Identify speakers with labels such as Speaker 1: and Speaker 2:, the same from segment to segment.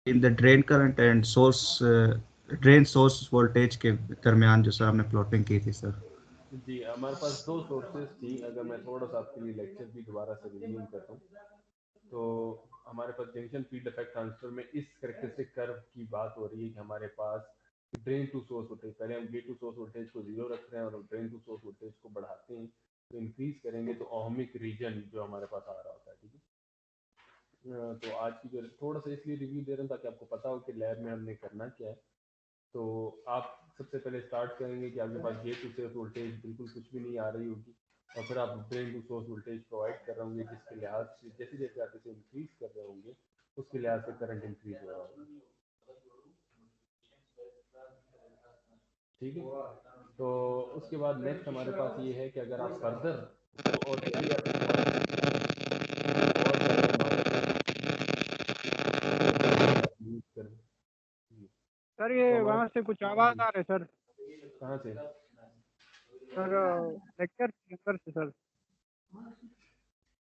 Speaker 1: In the drain current and source drain source voltage के दरमियान जो सर हमने प्लॉटिंग की थी सर।
Speaker 2: जी, हमारे पास दो सोर्सेज थी। अगर मैं थोड़ा सा आपके लिए लेक्चर भी दोबारा से रिव्यू करता हूँ, तो हमारे पास जंक्शन फील्ड इफेक्ट ट्रांसफर में इस करेक्टरिस्टिक कर्व की बात हो रही है कि हमारे पास ड्रेन टू सोर्स वोल्टेज, पहले हम गेट टू सोर्स वोल्टेज को जीरो रख रहे हैं और ड्रेन टू सोर्स वोल्टेज को बढ़ाते हैं, तो इंक्रीज करेंगे तो ओहमिक रीजन जो हमारे पास आ रहा होता है। ठीक है, तो आज की जो थोड़ा सा इसलिए रिव्यू दे रहे हैं ताकि आपको पता हो कि लैब में हमने करना क्या है। तो आप सबसे पहले स्टार्ट करेंगे कि आपके पास गेट टू सोर्स वोल्टेज बिल्कुल कुछ भी नहीं आ रही होगी, और फिर आप drain to source voltage provide कर रहे होंगे, जिसके लिहाज से जैसे जैसे आप इसे इंक्रीज कर रहे होंगे उसके लिहाज से करंट इंक्रीज हो रहा होगा। ठीक है, तो उसके बाद नेक्स्ट हमारे पास ये है कि अगर आप फर्दर तो और किसी और ज़्यादा यूज करें।
Speaker 3: सर
Speaker 2: तो
Speaker 3: ये
Speaker 2: हमारे
Speaker 3: वहाँ से कुछ आवाज़ आ रहे सर।
Speaker 2: कहाँ से?
Speaker 3: सर लेक्चर के अंदर से सर।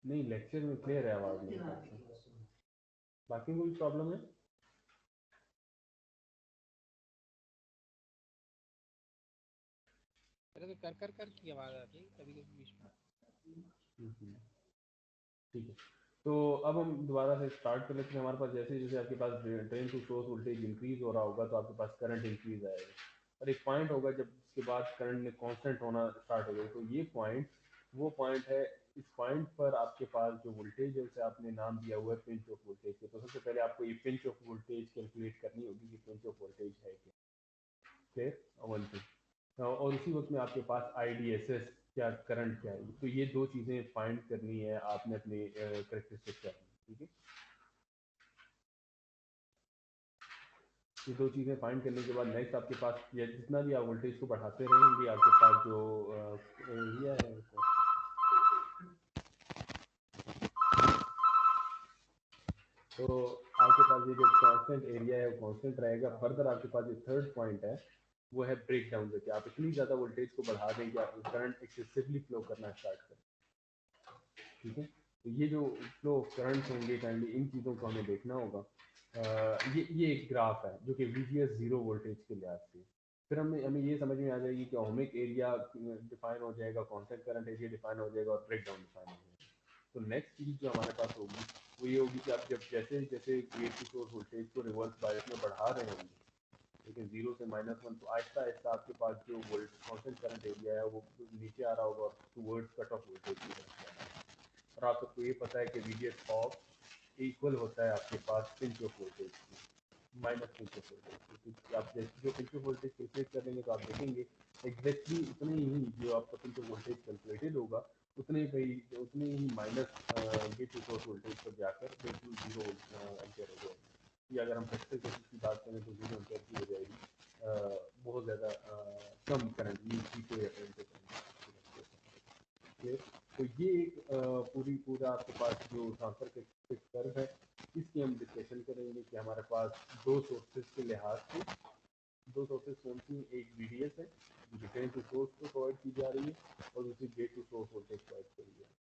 Speaker 2: नहीं, लेक्चर में क्लियर है आवाज़ मेरे पास से। बाकी कोई प्रॉब्लम है?
Speaker 4: तो कर कर कर की आवाज़ आती है कभी कभी बीच में।
Speaker 2: ठीक है, तो अब हम दोबारा से स्टार्ट कर लेते हैं। हमारे पास जैसे जैसे आपके पास drain to source voltage increase हो रहा होगा तो आपके पास करंट इंक्रीज आएगा, और एक पॉइंट होगा जब इसके बाद करंट में कांस्टेंट होना स्टार्ट हो गई, तो ये पॉइंट वो पॉइंट है। इस पॉइंट पर आपके पास जो वोल्टेज है उसे आपने नाम दिया हुआ है पिंच ऑफ वोल्टेज के। तो सबसे पहले आपको ये पिंच ऑफ वोल्टेज कैलकुलेट करनी होगी कि पिंच ऑफ वोल्टेज है क्या। फिर वन थिंग, और उसी वक्त में आपके पास IDSS क्या करंट क्या है, तो ये दो चीज़ें फाइंड करनी है आपने अपने करेक्टरिस्टिक करनी। ठीक है, ये दो चीज़ें फाइंड करने के बाद नेक्स्ट आपके पास ये जितना भी आप वोल्टेज को बढ़ाते रहेंगे आपके पास जो एरिया है तो आपके पास ये जो कांस्टेंट एरिया है वो कांस्टेंट रहेगा। फर्दर आपके पास जो थर्ड पॉइंट है वो है ब्रेक डाउन, कि आप इतनी ज़्यादा वोल्टेज को बढ़ा दें कि आप करंट एक्सेसिवली फ्लो करना स्टार्ट करें। ठीक है, तो ये जो फ्लो ऑफ करंट होंगे काइंडली इन चीज़ों को हमें देखना होगा। ये एक ग्राफ है जो कि VGS जीरो वोल्टेज के लिहाज से। फिर हमें हमें ये समझ में आ जाएगी कि ओमिक एरिया डिफाइन हो जाएगा, कांस्टेंट करंट एरिया डिफाइन हो जाएगा और ब्रेक डाउन डिफाइन हो जाएगा। तो नेक्स्ट चीज़ जो हमारे पास होगी वो ये होगी कि आप जब जैसे जैसे गेट टू सोर्स वोल्टेज को रिवर्स बायस में बढ़ा रहे होंगे, लेकिन जीरो से -1, तो आहिस्ता आहिस्ता आपके पास जो वोल्ट कांस्टेंट करंट एरिया है वो नीचे आ रहा होगा और टूवर्ड्स कट ऑफ वोल्टेज की तरफ जा रहा है। और आपको ये पता है कि VGS ऑफ इक्वल होता है आपके पास pinch off voltage minus pinch off voltage, क्योंकि आप जैसे जो पिंच ऑफ वोल्टेज कैलकुलेट करेंगे तो आप देखेंगे एग्जैक्टली उतने ही जो आपका पिंच ऑफ वोल्टेज कैलकुलेटेड होगा उतने ही minus gate to source voltage पर जाकर बिल्कुल जीरो एम्पियर हो जाएगी। या अगर हम प्रैक्टिकल केसेस की बात करें तो जीरो एम्पियर की हो जाएगी, बहुत ज़्यादा कम करंट यूज को या करंट के। तो ये एक पूरा आपके पास जो ट्रांसफर के कर्व है इसकी हम डिस्कशन करेंगे कि हमारे पास दो सोर्सेज के लिहाज से दो सोर्सेज कौन सी, एक VDS है जो ड्रेन टू सोर्स को प्रोवाइड की जा रही है और दूसरी gate to source voltage provide करी जा रही है।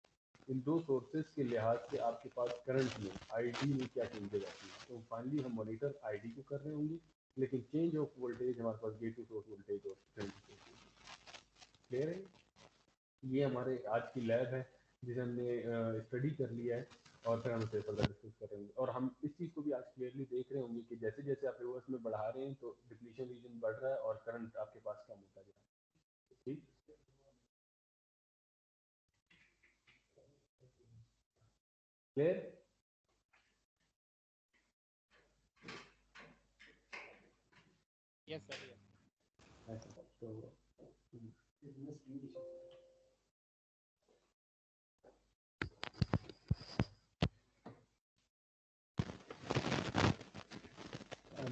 Speaker 2: इन दो सोर्सेज के लिहाज से आपके पास करंट में ID में क्या चेंजेस आती है, तो फाइनली हम मॉनिटर ID को कर रहे होंगे, लेकिन चेंज ऑफ वोल्टेज हमारे पास गेट टू सोर्स वोल्टेज और drain to source voltage clear है। ये हमारे आज की लैब है जिसे हमने स्टडी कर लिया है, और फिर हम इसे फर्दर डिस्कस करेंगे। और हम इस चीज़ को भी आज क्लियरली देख रहे होंगे कि जैसे जैसे आप रिवर्स में बढ़ा रहे हैं तो डिप्लीशन रीजन बढ़ रहा है और करंट आपके पास कम होता जा रहा है। ठीक, क्लियर।
Speaker 4: Yes sir yes.
Speaker 2: ऐसा तो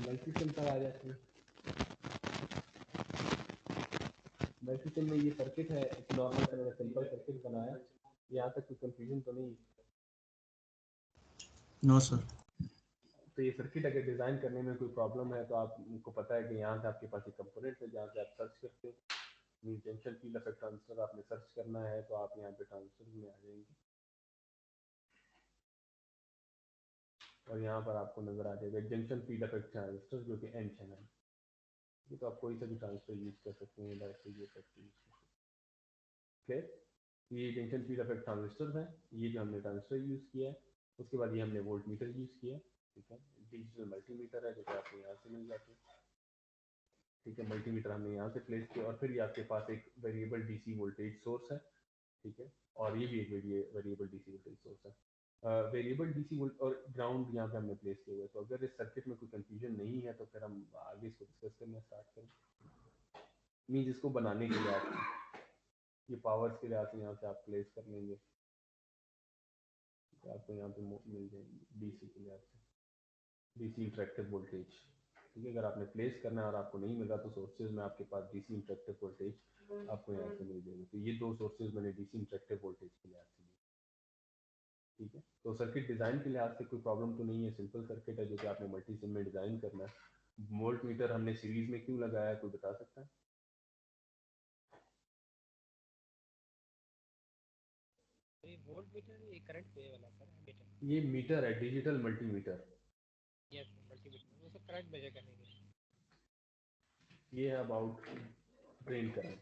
Speaker 2: मल्टीपल पर आ जाते हैं। मल्टीपल में ये सर्किट है, एक नॉर्मल सा मैंने सिंपल सर्किट बनाया, यहाँ तक कोई कंफ्यूजन तो नहीं।
Speaker 1: No sir.
Speaker 2: तो ये सर्किट अगर डिज़ाइन करने में कोई प्रॉब्लम है तो आपको पता है कि यहाँ से आपके पास एक कंपोनेंट है जहाँ से आप सर्च करते हैं जंक्शन फील्ड इफेक्ट ट्रांसफर आपने सर्च करना है तो आप यहाँ पे ट्रांसफर में आ जाएंगे। और यहाँ पर आपको नजर आ जाएगा जंक्शन फीड इफेक्ट ट्रांजिस्टर जो कि एन चैनल। ये तो आप कोई सा भी ट्रांजिस्टर यूज कर सकते हैं, डायरेक्टली ये इफेक्ट यूज कर सकते हैं। ओके, ये जंक्शन फीड इफेक्ट ट्रांजिस्टर है, ये जो हमने ट्रांजिस्टर यूज किया है। उसके बाद ये हमने वोल्ट मीटर यूज किया है, ठीक है। डिजिटल मल्टीमीटर है जो कि आपको यहाँ से मिल जाते हैं, ठीक है। मल्टीमीटर हमने यहाँ से प्लेस किया और फिर ये आपके पास एक वेरिएबल डीसी वोल्टेज सोर्स है, ठीक है। और ये भी एक वेरिएबल डीसी वोल्टेज सोर्स है। वेरिएबल डीसी वोल्ट और ग्राउंड यहाँ पे हमने प्लेस किया हुआ है। तो अगर इस सर्किट में कोई कंफ्यूजन नहीं है तो फिर हम आगे इसको डिस्कस करना स्टार्ट करें। मीन्स इसको बनाने के लिए आप ये पावर्स के लिए आप यहाँ से आप प्लेस कर लेंगे, तो आपको यहाँ पे मिल जाएंगे डीसी के लिए आपसे डीसी इंटरेक्टिव वोल्टेज, ठीक है। अगर आपने प्लेस करना है और आपको नहीं मिला तो सोर्सेज में आपके पास डीसी इंटरेक्टिव वोल्टेज आपको यहाँ से मिल जाएंगे। तो ये दो सोर्सेज मैंने डीसी इंटरेक्टिव वोल्टेज के लिए आपसे, ठीक है। तो सर्किट डिज़ाइन के लिहाज से कोई प्रॉब्लम तो नहीं है, सिंपल सर्किट है जो कि आपने मल्टी सिम में डिज़ाइन करना है। वोल्ट मीटर हमने सीरीज में क्यों लगाया है, कोई बता सकता है?
Speaker 4: ये वोल्ट मीटर, ये करंट पे वाला सर मीटर।
Speaker 2: ये मीटर है, डिजिटल मल्टीमीटर।
Speaker 4: यस, मल्टीमीटर वो सब करंट मेजर करने के लिए।
Speaker 2: ये है अबाउट ड्रेन करंट,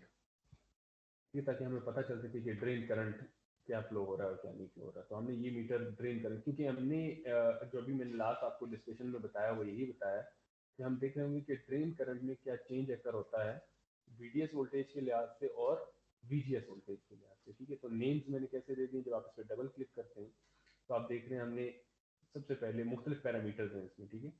Speaker 2: ये ताकि हमें पता चल सके कि ड्रेन करंट क्या फ्लो हो रहा है और क्या नहीं फ्लो हो रहा है। तो हमने ये मीटर ड्रेन करंट, क्योंकि हमने जो भी मैंने लास्ट आपको डिस्कशन में बताया वो यही बताया कि हम देख रहे होंगे कि ड्रेन करंट में क्या चेंज अकर होता है वीडीएस वोल्टेज के लिहाज से और वीजीएस वोल्टेज के लिहाज से, ठीक है। तो नेम्स मैंने कैसे दे दिए, जब आप इस पर डबल क्लिक करते हैं तो आप देख रहे हैं हमने सबसे पहले मुख्तलिफ पैरामीटर्स हैं इसमें, ठीक है।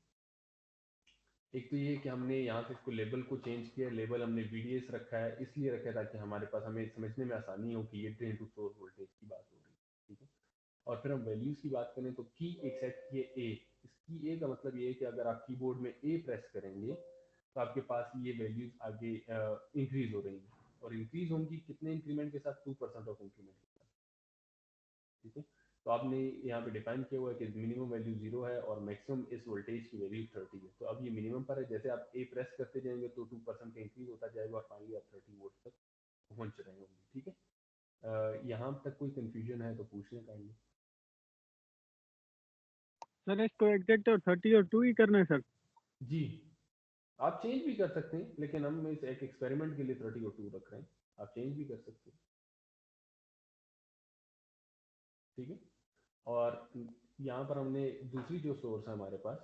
Speaker 2: एक तो ये कि हमने यहाँ से इसको लेबल को चेंज किया, लेबल हमने वीडीएस रखा है, इसलिए रखा है ताकि हमारे पास हमें समझने में आसानी हो कि ये ड्रेन टू सोर्स वोल्टेज की बात हो रही है, ठीक है। और फिर हम वैल्यूज की बात करें तो की एक सेट किए ए, इस की ए का मतलब ये है कि अगर आप कीबोर्ड में ए प्रेस करेंगे तो आपके पास ये वैल्यूज आगे इंक्रीज हो रही हैं, और इंक्रीज होंगी कितने इंक्रीमेंट के साथ, 2% ऑफ इंक्रीमेंट के साथ, ठीक है। तो आपने यहाँ पे डिफाइन किया हुआ है कि मिनिमम वैल्यू 0 है और मैक्सिमम इस वोल्टेज की वैल्यू 30 है। तो अब ये मिनिमम पर है, जैसे आप ए प्रेस करते जाएंगे तो 2% का इंक्रीज होता जाएगा और फाइनली आप 30 वोल्ट तक पहुंच रहे होंगे, ठीक है। यहाँ तक कोई कंफ्यूजन है तो पूछ लें काइंडली।
Speaker 3: सर इसको एग्जैक्ट और 30 और 2 ही करना है सर?
Speaker 2: जी, आप चेंज भी कर सकते हैं, लेकिन हम इस एक एक्सपेरिमेंट के लिए 30 और 2 रख रहे हैं, आप चेंज भी कर सकते हैं, ठीक है। और यहाँ पर हमने दूसरी जो सोर्स है हमारे पास,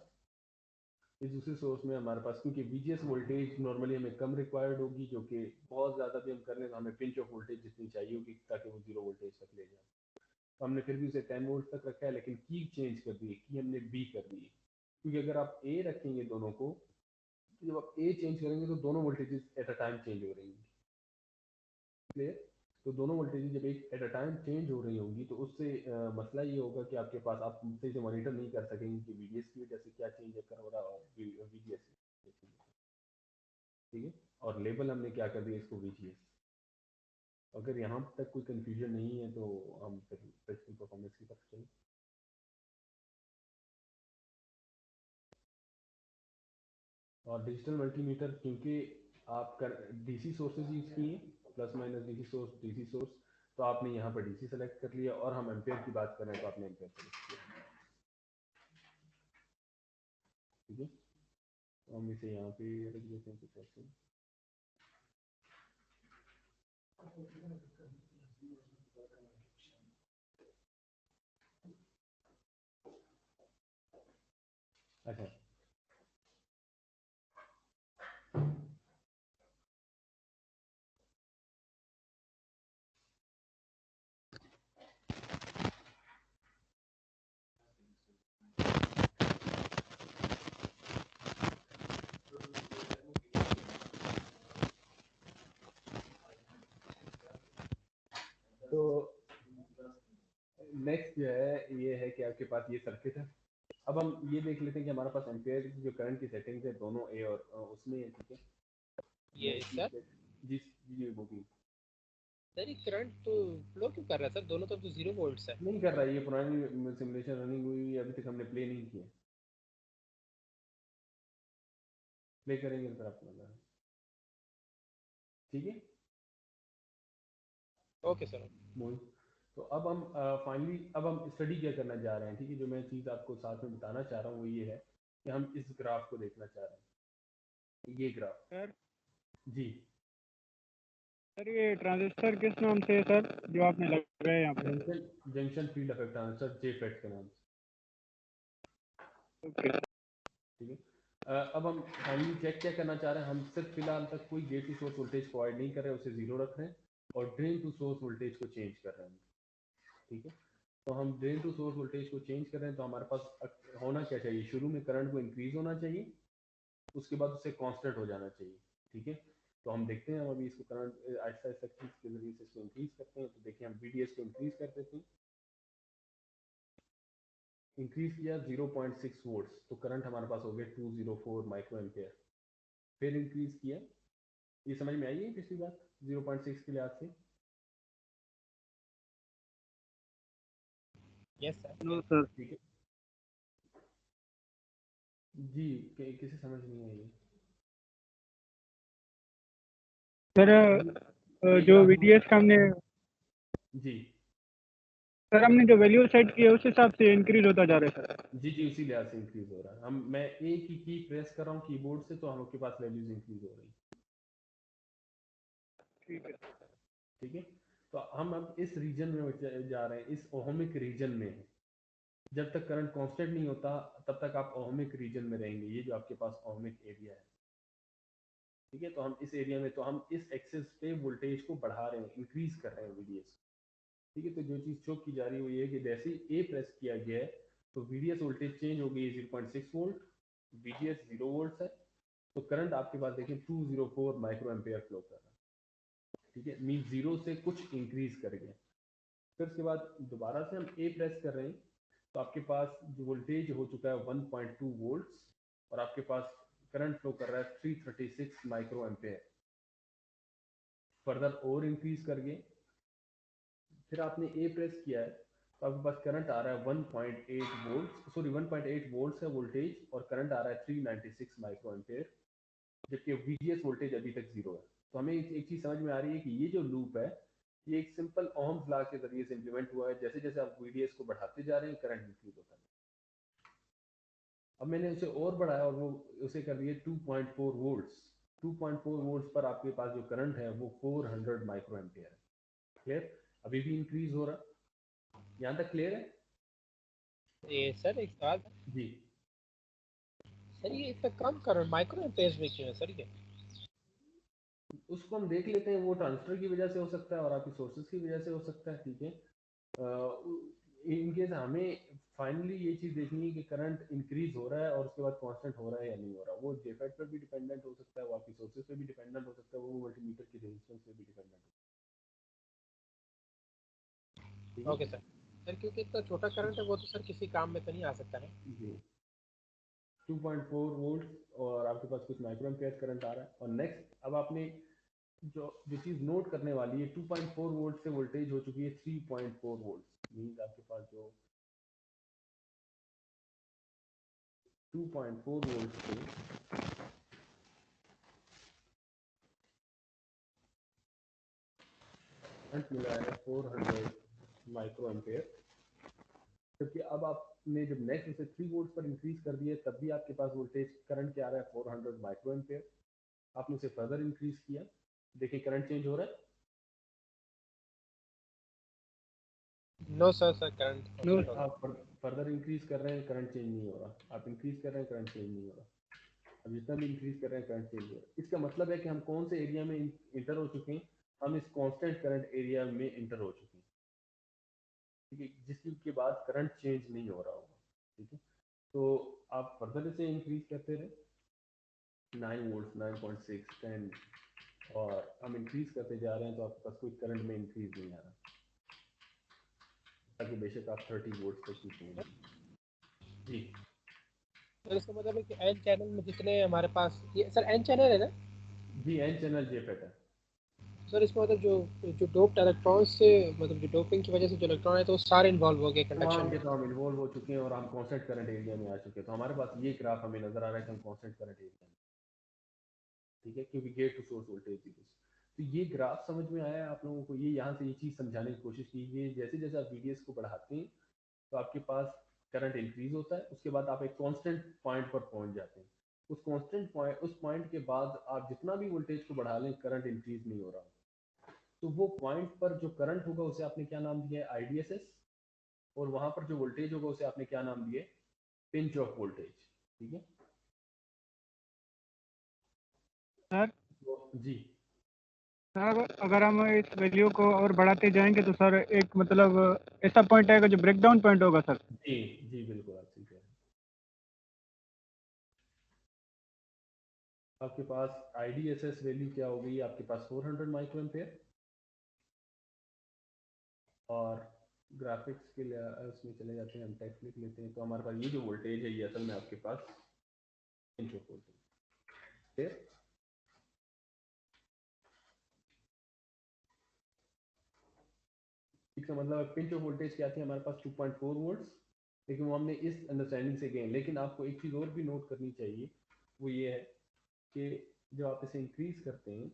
Speaker 2: इस दूसरे सोर्स में हमारे पास क्योंकि वीजीएस वोल्टेज नॉर्मली हमें कम रिक्वायर्ड होगी, जो कि बहुत ज़्यादा भी हम कर लें तो हमें पिंच ऑफ वोल्टेज जितनी चाहिए होगी ताकि वो 0 वोल्टेज तक ले जाए। तो हमने फिर भी उसे 10 वोल्ट तक रखा है, लेकिन की चेंज कर दी है, की हमने बी कर दी है, क्योंकि अगर आप ए रखेंगे दोनों को, तो जब आप ए चेंज करेंगे तो दोनों voltages at a time change हो रही हैं, क्लियर। तो दोनों वोल्टेज जब एक एट अ टाइम चेंज हो रही होंगी तो उससे मसला ये होगा कि आपके पास आप सही से मॉनिटर नहीं कर सकेंगे कि वीडीएस की वजह से क्या चेंज कर हो रहा है और वीजीएस, ठीक है। और लेबल हमने क्या कर दिया इसको वीजीएस। अगर यहाँ तक कोई कंफ्यूजन नहीं है तो हम फिर प्रैक्टिकल परफॉर्मेंस की तरफ चलें। और डिजिटल मल्टीमीटर क्योंकि आप कर डीसी सोर्सेज यूज किए, plus minus DC source DC source, तो आपने यहाँ पर डीसी सेलेक्ट कर लिया, और हम एम्पेयर की बात करें तो आपने एम्पेयर सेलेक्ट किया, ठीक है। तो हम इसे यहाँ पे रख देते हैं कुछ ऐसे। अच्छा, तो नेक्स्ट जो है ये है कि आपके पास ये सर्किट है। अब हम ये देख लेते हैं कि हमारे पास एम्पेयर की जो करंट की सेटिंग्स है दोनों ए और उसमें है, ठीक है। मैं
Speaker 4: ये
Speaker 2: इसकी
Speaker 4: सर,
Speaker 2: जिस जी बुकिंग
Speaker 4: सर ये करंट तो फ्लो क्यों कर रहा है सर? दोनों तरफ तो 0 वोल्ट्स है।
Speaker 2: नहीं कर रहा है, ये पुरानी सिमुलेशन रनिंग हुई है, अभी तक हमने प्ले नहीं किया, प्ले करेंगे तो फिर आपको लगा, ठीक है
Speaker 4: ओके सर।
Speaker 2: मोहित। तो अब हम फाइनली अब हम स्टडी क्या करना चाह रहे हैं, ठीक है। जो मैं चीज़ आपको साथ में बताना चाह रहा हूँ वो ये है कि हम इस ग्राफ को देखना चाह रहे हैं, ये ग्राफ।
Speaker 3: सर
Speaker 2: जी
Speaker 3: सर ये ट्रांजिस्टर किस नाम से है सर जो आपने लगाया है यहाँ पे?
Speaker 2: Junction junction field effect transistor JFET के नाम से,
Speaker 3: ओके
Speaker 2: ठीक है। अब हम फाइनली चेक क्या करना चाह रहे हैं, हम सिर्फ फिलहाल तक कोई gate to source voltage provide नहीं कर रहे हैं, उसे जीरो रख रहे हैं और ड्रेन टू सोर्स वोल्टेज को चेंज कर रहे हैं, ठीक है। तो हम ड्रेन टू सोर्स वोल्टेज को चेंज कर रहे हैं, तो हमारे पास होना क्या चाहिए, शुरू में करंट को इंक्रीज होना चाहिए, उसके बाद उसे कांस्टेंट हो जाना चाहिए, ठीक है। तो हम देखते हैं, हम अभी इसको करंट आहिस्ता आहिस्ता के जरिए से इसको इंक्रीज करते हैं। तो देखिए हम VDS को इंक्रीज कर देते हैं, इंक्रीज किया 0.6 वोल्ट्स, तो करंट हमारे पास हो गया 204 माइक्रो एम्पेयर। फिर इंक्रीज किया, ये समझ में आई है पिछली बात 0.6 के लिहाज से?
Speaker 4: Yes sir.
Speaker 3: नो सर
Speaker 2: ठीक है जी, किसे समझ नहीं आई?
Speaker 3: सर
Speaker 2: ये
Speaker 3: जो
Speaker 2: ग्राफ
Speaker 3: VDS का हमने
Speaker 2: जी
Speaker 3: सर हमने जो वैल्यू सेट की है उस हिसाब से इंक्रीज होता जा रहा है सर।
Speaker 2: जी जी, उसी लिहाज से इंक्रीज हो रहा है। हम मैं एक ही की प्रेस कर रहा हूँ कीबोर्ड से, तो हम लोग के पास वैल्यूज इंक्रीज हो रही है,
Speaker 3: ठीक है
Speaker 2: ठीक है। तो हम अब इस रीजन में जा रहे हैं, इस ओहमिक रीजन में हैं। जब तक करंट कांस्टेंट नहीं होता तब तक आप ओहमिक रीजन में रहेंगे, ये जो आपके पास ओहमिक एरिया है, ठीक है। तो हम इस एरिया में, तो हम इस एक्सेस पे वोल्टेज को बढ़ा रहे हैं, इंक्रीज कर रहे हैं VDS, ठीक है। तो जो चीज़ शो की जा रही है वो ये है कि जैसे ही A प्रेस किया गया है तो VDS वोल्टेज चेंज हो गई है 0.6 वोल्ट, VGS 0 वोल्ट है, तो करंट आपके पास देखिए 204 माइक्रो एम्पेयर फ्लो कर रहा है, ठीक है। मीन जीरो से कुछ इंक्रीज कर गया। फिर उसके बाद दोबारा से हम A प्रेस कर रहे हैं, तो आपके पास जो वोल्टेज हो चुका है 1.2 वोल्ट्स और आपके पास करंट फ्लो कर रहा है 336 माइक्रो एम्पेयर। फर्दर और इंक्रीज कर गए, फिर आपने A प्रेस किया है तो आपके पास करंट आ रहा है 1.8 वोल्ट, सॉरी 1.8 वोल्ट्स है वोल्टेज, और करंट आ रहा है 396 माइक्रो एम्पेयर, जबकि VGS वोल्टेज अभी तक जीरो है। तो हमें एक चीज समझ में आ रही है कि ये जो लूप है ये एक सिंपल ओम्स लॉ के जरिए से इंप्लीमेंट हुआ है। जैसे जैसे आप VDS को बढ़ाते जा रहे हैं करंट इंक्रीज होता है। अब मैंने उसे और बढ़ाया और वो उसे कर दिए 2.4 वोल्ट्स। 2.4 वोल्ट्स पर आपके पास जो करंट है वो 400 माइक्रो एम्पियर है। क्लियर? अभी भी इंक्रीज हो रहा, यहाँ तक क्लियर है?
Speaker 4: ये सर एक सवाल था।
Speaker 2: जी
Speaker 4: सर ये इतना कम करंट माइक्रो एम्पेयर्स में क्यों है सर ये?
Speaker 2: उसको हम देख लेते हैं, वो ट्रांजिस्टर की वजह से हो सकता है और आपकी सोर्सेज की वजह से हो सकता है, ठीक है। इन केस हमें फाइनली ये चीज देखनी है कि करंट इंक्रीज हो रहा है और उसके बाद कांस्टेंट हो रहा है या नहीं हो रहा। वो जेफेट पर भी डिपेंडेंट हो सकता है, वो आपकी सोर्सेज पे भी डिपेंडेंट हो सकता है, वो मल्टीमीटर की रेजिस्टेंस पे भी डिपेंडेंट हो सकता है, ठीक
Speaker 4: ओके सर। सर क्योंकि इतना छोटा करंट है वो तो सर किसी काम में तो नहीं आ सकता ना।
Speaker 2: है जी। 2.4 वोल्ट और आपके पास कुछ माइक्रो एम्पियर करंट आ रहा है। और नेक्स्ट अब आपने जो जो चीज नोट करने वाली है, 2.4 वोल्ट से वोल्टेज हो चुकी है 3.4 वोल्ट, मींस आपके पास जो 2.4 वोल्ट से करंट मिला है 400 माइक्रो एम्पेयर, जबकि अब आपने जब नेक्स्ट उसे 3 वोल्ट पर इंक्रीज कर दिया तब भी आपके पास वोल्टेज करंट क्या आ रहा है 400 माइक्रो एम्पेयर। आपने उसे फर्दर इंक्रीज किया, देखिए करंट चेंज हो रहा है।
Speaker 4: No sir, sir current
Speaker 3: no
Speaker 4: constant हो गया।
Speaker 2: आप फर्दर इंक्रीज कर रहे हैं करंट चेंज नहीं हो रहा, आप इंक्रीज कर रहे हैं करंट चेंज नहीं हो रहा। अब जितना भी इंक्रीज कर रहे हैं करंट चेंज हो रहा है, इसका मतलब है कि हम कौन से एरिया में इंटर हो चुके हैं, हम इस कांस्टेंट करंट एरिया में इंटर हो चुके हैं, ठीक है, जिसके बाद करंट चेंज नहीं हो रहा होगा, ठीक है। तो आप फर्दर इसे इंक्रीज करते रहे 9 वोल्ट 9.6 10, और हम इंक्रीज करते जा रहे हैं तो आपके पास कोई करंट में इंक्रीज नहीं आ रहा, ताकि बेशक आप 30 वोल्ट तक ही पहुंच जी।
Speaker 4: सर इसका मतलब है कि एन चैनल में जितने हमारे पास ये सर एन चैनल है ना?
Speaker 2: जी एन चैनल जेफेट है।
Speaker 4: सर इसका मतलब जो जो डोप्ड इलेक्ट्रॉन्स से मतलब जो डोपिंग की वजह से जो इलेक्ट्रॉन है तो वो सारे इन्वॉल्व हो गए कंडक्शन
Speaker 2: तमाम के
Speaker 4: में।
Speaker 2: तमाम इन्वॉल्व हो चुके हैं और हम कांस्टेंट करंट एरिया में आ चुके हैं। तो हमारे पास ये ग्राफ हमें नजर आ रहा है कि हम कांस्टेंट करंट एरिया में, ठीक है, क्योंकि गेट टू सोर्स वोल्टेज, तो ये ग्राफ समझ में आया है आप लोगों को? ये यहाँ से ये चीज़ समझाने की कोशिश कीजिए, जैसे जैसे आप VDS को बढ़ाते हैं तो आपके पास करंट इंक्रीज होता है, उसके बाद आप एक कांस्टेंट पॉइंट पर पहुंच जाते हैं। उस कांस्टेंट पॉइंट, उस पॉइंट के बाद आप जितना भी वोल्टेज को बढ़ा लें करंट इंक्रीज नहीं हो रहा। तो वो पॉइंट पर जो करंट होगा उसे आपने क्या नाम दिया है? IDSS। और वहां पर जो वोल्टेज होगा उसे आपने क्या नाम दिया है? Pinch off voltage. ठीक है
Speaker 3: सर
Speaker 2: तो जी।
Speaker 3: सर अगर हम इस वैल्यू को और बढ़ाते जाएंगे तो सर एक मतलब ऐसा पॉइंट आएगा जो ब्रेकडाउन पॉइंट होगा सर।
Speaker 2: जी जी बिल्कुल आप सही कह रहे हैं। आपके पास IDSS वैल्यू क्या हो गई? आपके पास 400 माइक्रो एम्पेयर। और ग्राफिक्स के लिए उसमें चले जाते हैं, हम टेक्स्ट लिख लेते हैं। तो हमारे पास ये जो वोल्टेज है ये असल में आपके पास पिंच ऑफ वोल्टेज। फिर इसका मतलब पिंच ऑफ वोल्टेज क्या थी हमारे पास? 2.4 वोल्ट्स। लेकिन वो हमने इस अंडरस्टैंडिंग से गए। लेकिन आपको एक चीज़ और भी नोट करनी चाहिए, वो ये है कि जब आप इसे इंक्रीज करते हैं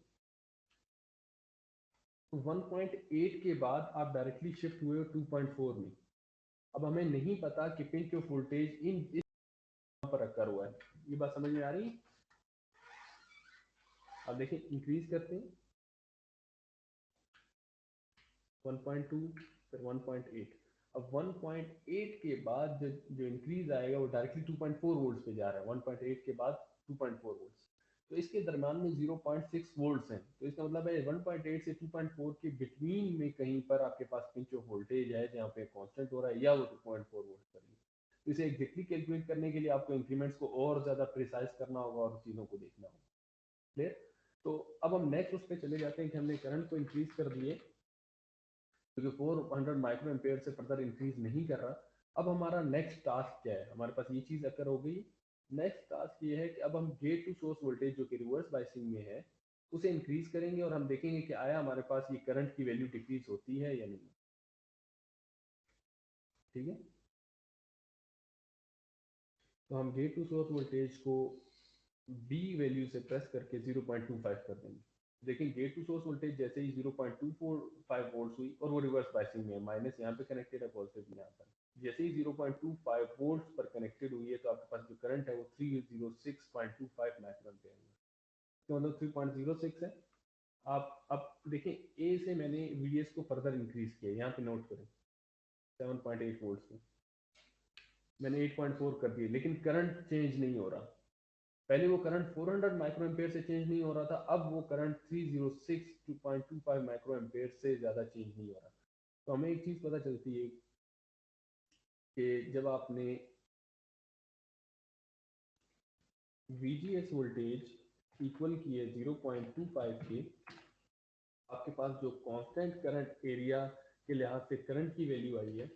Speaker 2: तो 1.8 के बाद आप डायरेक्टली शिफ्ट हुए हो 2.4 में। अब हमें नहीं पता कि पिंच ऑफ वोल्टेज इन इस पर रखा हुआ है। ये बात समझ में आ रही है? अब देखिए इंक्रीज करते हैं 1.2 फिर 1.8। अब 1.8 के बाद जो जो इंक्रीज आएगा वो डायरेक्टली 2.4 वोल्ट्स पे जा रहा है। 1.8 के बाद 2.4 वोल्ट्स, तो इसके दरम्यान में 0.6 वोल्ट्स हैं। तो इसका मतलब है 1.8 से 2.4 के बिटवीन में कहीं पर आपके पास पिंच ऑफ वोल्टेज है जहाँ पे कांस्टेंट हो रहा है, या वो 2.4 वोल्ट पर है। तो इसे एग्जैक्टली कैलकुलेट करने के लिए आपको इंक्रीमेंट्स को और ज़्यादा प्रिसाइज करना होगा और चीज़ों को देखना होगा। क्लियर? तो अब हम नेक्स्ट उस पर चले जाते हैं कि हमने करंट को इंक्रीज कर दिए क्योंकि 400 माइक्रो एम्पेयर से फर्दर इंक्रीज नहीं कर रहा। अब हमारा नेक्स्ट टास्क क्या है? हमारे पास ये चीज़ अकर हो गई। नेक्स्ट टास्क ये है कि अब हम गेट टू सोर्स वोल्टेज जो कि रिवर्स बाइसिंग में है उसे इंक्रीज करेंगे और हम देखेंगे कि आया हमारे पास ये करंट की वैल्यू डिक्रीज होती है या नहीं। ठीक है, तो हम गेट टू सोर्स वोल्टेज को बी वैल्यू से प्रेस करके 0.25 कर देंगे। लेकिन गेट टू सोर्स वोल्टेज जैसे ही 0.245 वोल्ट हुई और वो रिवर्स बाइसिंग में है, माइनस यहाँ पे कनेक्टेड है, पॉजिटिव यहाँ पर। जैसे ही 0.25 वोल्ट पर कनेक्टेड हुई है तो आपके पास जो करंट है वो 306.25 माइक्रोएम्पेयर है। तो मतलब 3.06 है। आप अब देखें ए से मैंने VDS को फर्दर इंक्रीज किया, यहाँ पे नोट करें 7.8 वोल्ट से मैंने 8.4 कर दिए, लेकिन करंट चेंज नहीं हो रहा। पहले वो करंट 400 माइक्रो एम्पेयर से चेंज नहीं हो रहा था, अब वो करंट 306.25 माइक्रो एम्पेयर से ज़्यादा चेंज नहीं हो रहा। तो हमें एक चीज़ पता चलती है कि जब आपने VGS वोल्टेज इक्वल किए 0.25 के, आपके पास जो कांस्टेंट करंट एरिया के लिहाज से करंट की वैल्यू आई है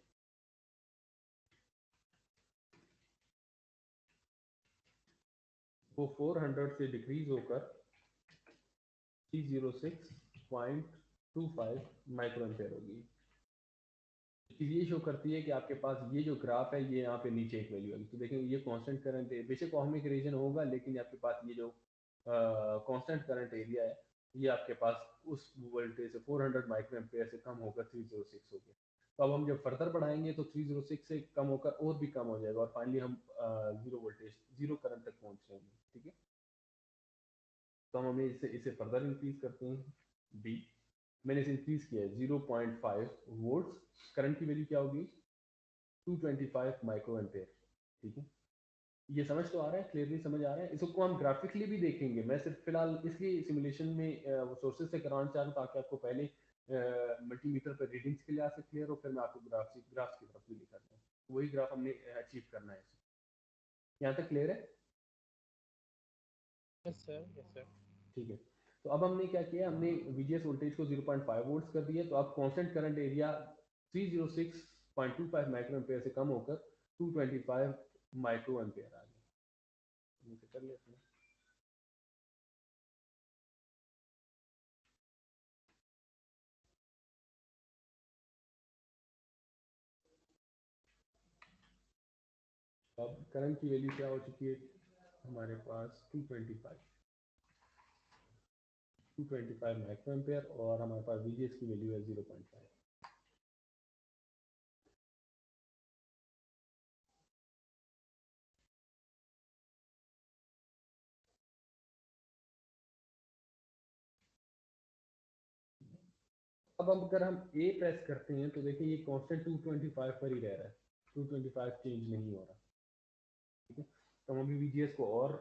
Speaker 2: वो 400 से डिक्रीज होकर 306.25 माइक्रो एम्पेयर होगी। चीज़ ये शो करती है कि आपके पास ये जो ग्राफ है ये यहाँ पे नीचे एक वैल्यू है। तो देखेंगे ये कांस्टेंट करंट है, बेशक ओहमिक रीजन होगा, लेकिन आपके पास ये जो कांस्टेंट करंट एरिया है ये आपके पास उस वोल्टेज से 400 माइक्रो एम्पेयर से कम होकर 306 हो गया। तो अब हम जब फर्दर बढ़ाएंगे तो 306 से कम होकर और भी कम हो जाएगा और फाइनली हम जीरो वोल्टेज जीरो करंट तक पहुंच जाएंगे। ठीक है, तो हम हमें इसे इसे फर्दर इंक्रीज करते हैं बी। मैंने इसे इंक्रीज किया है 0.5 वोल्ट्स। करंट की वैल्यू क्या होगी? 225 माइक्रो एम्पेयर। ठीक है, ये समझ तो आ रहा है? क्लियरली समझ आ रहा है? इसको हम ग्राफिकली भी देखेंगे। मैं सिर्फ फिलहाल इसलिए सिमुलेशन में सोर्सेज से कराना चाह रहा हूँ ताकि आपको पहले मल्टीमीटर पर रीडिंग्स के लिहाज से क्लियर हो, फिर मैं आपको ग्राफ्स की तरफ भी दिखाता हूँ। वही ग्राफ हमने अचीव करना है। यहाँ तक क्लियर है?
Speaker 4: Yes sir, yes sir.
Speaker 2: ठीक है, तो अब हमने क्या किया? हमने VGS वोल्टेज को 0.5 वोल्ट्स कर दिया। तो अब constant current area 306.25 micro ampere से कम होकर 225 माइक्रो एम्पेयर आ गया। इसे कर लेते हैं। अब करंट की वैल्यू क्या हो चुकी है हमारे पास? 225। 225 माइक्रो एम्पेयर और हमारे पास VGS की वैल्यू है 0.5। अब अगर हम A प्रेस करते हैं तो देखिए ये कांस्टेंट 225 पर ही रह रहा है, 225 चेंज नहीं हो रहा, ठीक है। तो हम अभी VGS को और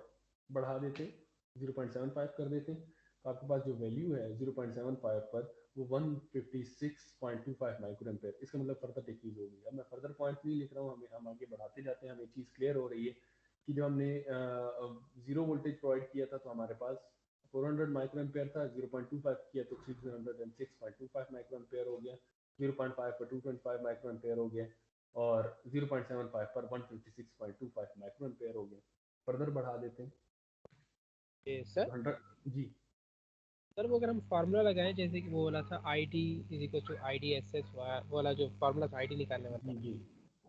Speaker 2: बढ़ा देते हैं, 0.75 कर देते हैं, तो आपके पास जो वैल्यू है 0.75 पर वो 156.25 माइक्रो एम्पेयर, इसका मतलब फर्दर डिक्रीज होगी। अब मैं फर्दर पॉइंट नहीं लिख रहा हूँ, हम आगे बढ़ाते जाते हैं, हमें चीज़ क्लियर हो रही है कि जब हमने जीरो वोल्टेज प्रोवाइड किया था तो हमारे पास 400 माइक्रो एम्पेयर था, 0.25 किया तो 306.25 माइक्रो एम्पेयर हो गया, 0.5 पर 225 माइक्रो एम्पेयर हो गया और 0.75 पर 156.25 माइक्रो एम्पेयर हो गया। फर्दर बढ़ा देते हैं
Speaker 4: ये सर
Speaker 2: 100 जी।
Speaker 4: सर वो अगर हम फार्मूला लगाएं जैसे कि वो वाला था ID is equal to IDSS वाला जो फार्मूला था ID निकालने वाला,
Speaker 2: जी जी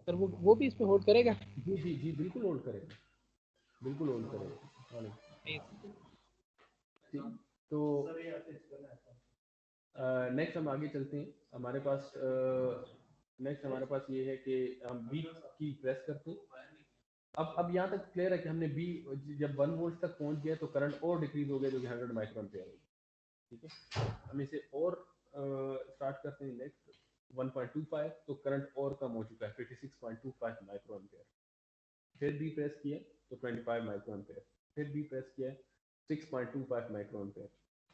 Speaker 4: सर वो भी इसमें होल्ड करेगा?
Speaker 2: जी जी जी बिल्कुल होल्ड करेगा, बिल्कुल होल्ड करेगा।
Speaker 4: नहीं,
Speaker 2: ठीक, तो नेक्स्ट हम आगे चलते हैं। हमारे पास नेक्स्ट हमारे पास ये है कि हम बी की प्रेस करते हैं। अब यहाँ तक क्लियर है कि हमने बी जब 1 वोल्ट तक पहुंच गया तो करंट और डिक्रीज हो गया जो कि 100 माइक्रो एम्पेयर है, ठीक है। हम इसे और स्टार्ट करते हैं नेक्स्ट 1.25, तो करंट और कम हो चुका है 56.25 माइक्रो एम्पेयर। फिर बी प्रेस किया तो 25 माइक्रो एम्पेयर, फिर बी प्रेस किया 6.25 माइक्रो एम्पेयर,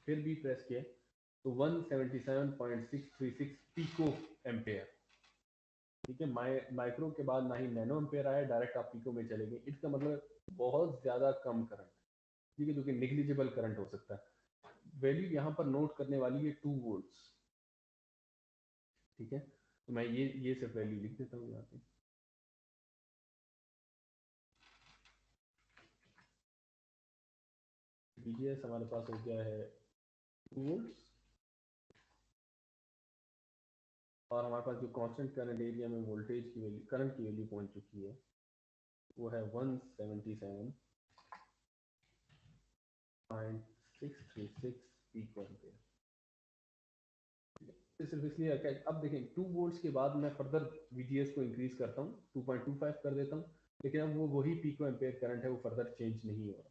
Speaker 2: फिर बी प्रेस किया तो 177.636 पिको एम्पेयर, ठीक है। माइक्रो के बाद ना ही नैनो एम्पेयर आया, डायरेक्ट आप पिको में चले गए। इसका मतलब बहुत ज़्यादा कम करंट, ठीक है, जो कि निग्लिजिबल करंट हो सकता है। वैल्यू यहाँ पर नोट करने वाली है 2 वोल्ट्स, ठीक है। तो मैं ये सब वैल्यू लिख देता हूँ यहाँ पे। VGS हमारे पास हो गया है 2 वोल्ट्स और हमारे पास जो कांस्टेंट करंट एरिया में वोल्टेज की वैल्यू, करंट की वैल्यू पहुंच चुकी है वो है 177.636 पीको एम्पेयर। सिर्फ इसलिए है कि अब देखें 2 वोल्ट्स के बाद मैं फर्दर VGS को इंक्रीज करता हूँ, 2.25 कर देता हूँ, लेकिन अब वो वही पीको एम्पेयर करंट है, वो फर्दर चेंज नहीं हो रहा।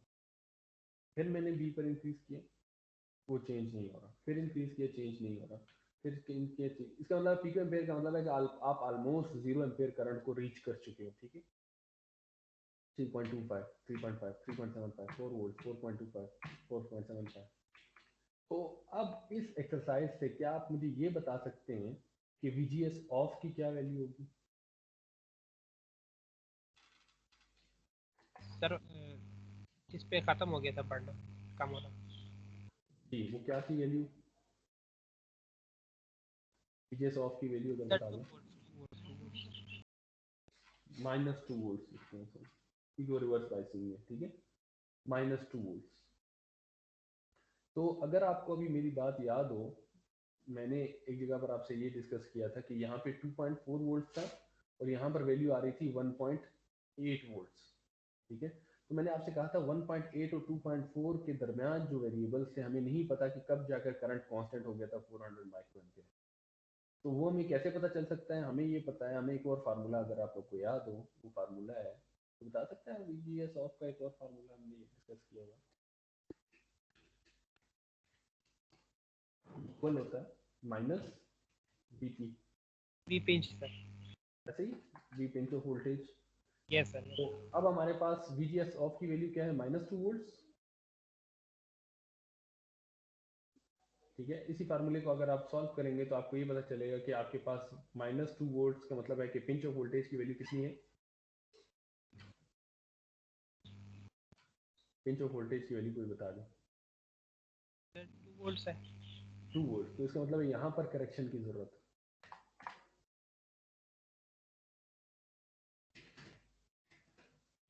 Speaker 2: फिर मैंने बी पर इंक्रीज किया, वो चेंज नहीं हो रहा, फिर इंक्रीज किया, चेंज नहीं हो रहा, फिर किया चेंज। इसका मतलब पीको एम्पेयर का मतलब है कि आप ऑलमोस्ट 0 एम्पेयर करंट को रीच कर चुके हो, ठीक है। 3.25, 3.5, 3.75, 4 वोल्ट, 4.25, 4.75। तो अब इस एक्सरसाइज से क्या आप मुझे ये बता सकते हैं कि VGS ऑफ की क्या वैल्यू होगी?
Speaker 4: सर इस पे खत्म हो गया था पढ़ना, कम हो रहा।
Speaker 2: जी, वो क्या थी वैल्यू? VGS ऑफ की वैल्यू अगर
Speaker 4: सर
Speaker 2: बता
Speaker 4: 2
Speaker 2: दें।
Speaker 4: Volt, 2 volt.
Speaker 2: -2 वोल्ट लिखते हैं सर, क्योंकि रिवर्स बाइसिंग है, ठीक है। -2 वोल्ट। तो अगर आपको अभी मेरी बात याद हो, मैंने एक जगह पर आपसे ये डिस्कस किया था कि यहाँ पे 2.4 वोल्ट था और यहाँ पर वैल्यू आ रही थी 1.8 वोल्ट, ठीक है। तो मैंने आपसे कहा था 1.8 और 2.4 के दरमियान जो वेरिएबल्स थे, हमें नहीं पता कि कब जाकर करंट कांस्टेंट हो गया था 400 माइक्रो एम्पियर। तो वो हमें कैसे पता चल सकता है? हमें ये पता है, हमें एक और फार्मूला अगर आप लोग को याद हो, वो फार्मूला है, तो बता सकते हैं VGS ऑफ का एक और फार्मूला हमने डिस्कस किया हुआ, इक्वल होता है minus VP,
Speaker 4: V pinch sir.
Speaker 2: ऐसे ही V pinch off voltage.
Speaker 4: Yes sir.
Speaker 2: तो अब हमारे पास VGS ऑफ की वैल्यू क्या है? -2 वोल्ट्स, ठीक है। इसी फार्मूले को अगर आप सॉल्व करेंगे तो आपको ये पता चलेगा कि आपके पास -2 वोल्ट्स का मतलब है कि पिंच ऑफ वोल्टेज की वैल्यू कितनी है? पिंच ऑफ वोल्टेज की वैल्यू कोई बता दें।
Speaker 4: सर 2 वोल्ट है।
Speaker 2: 2 वोल्ट, तो इसका मतलब है यहाँ पर करेक्शन की जरूरत है।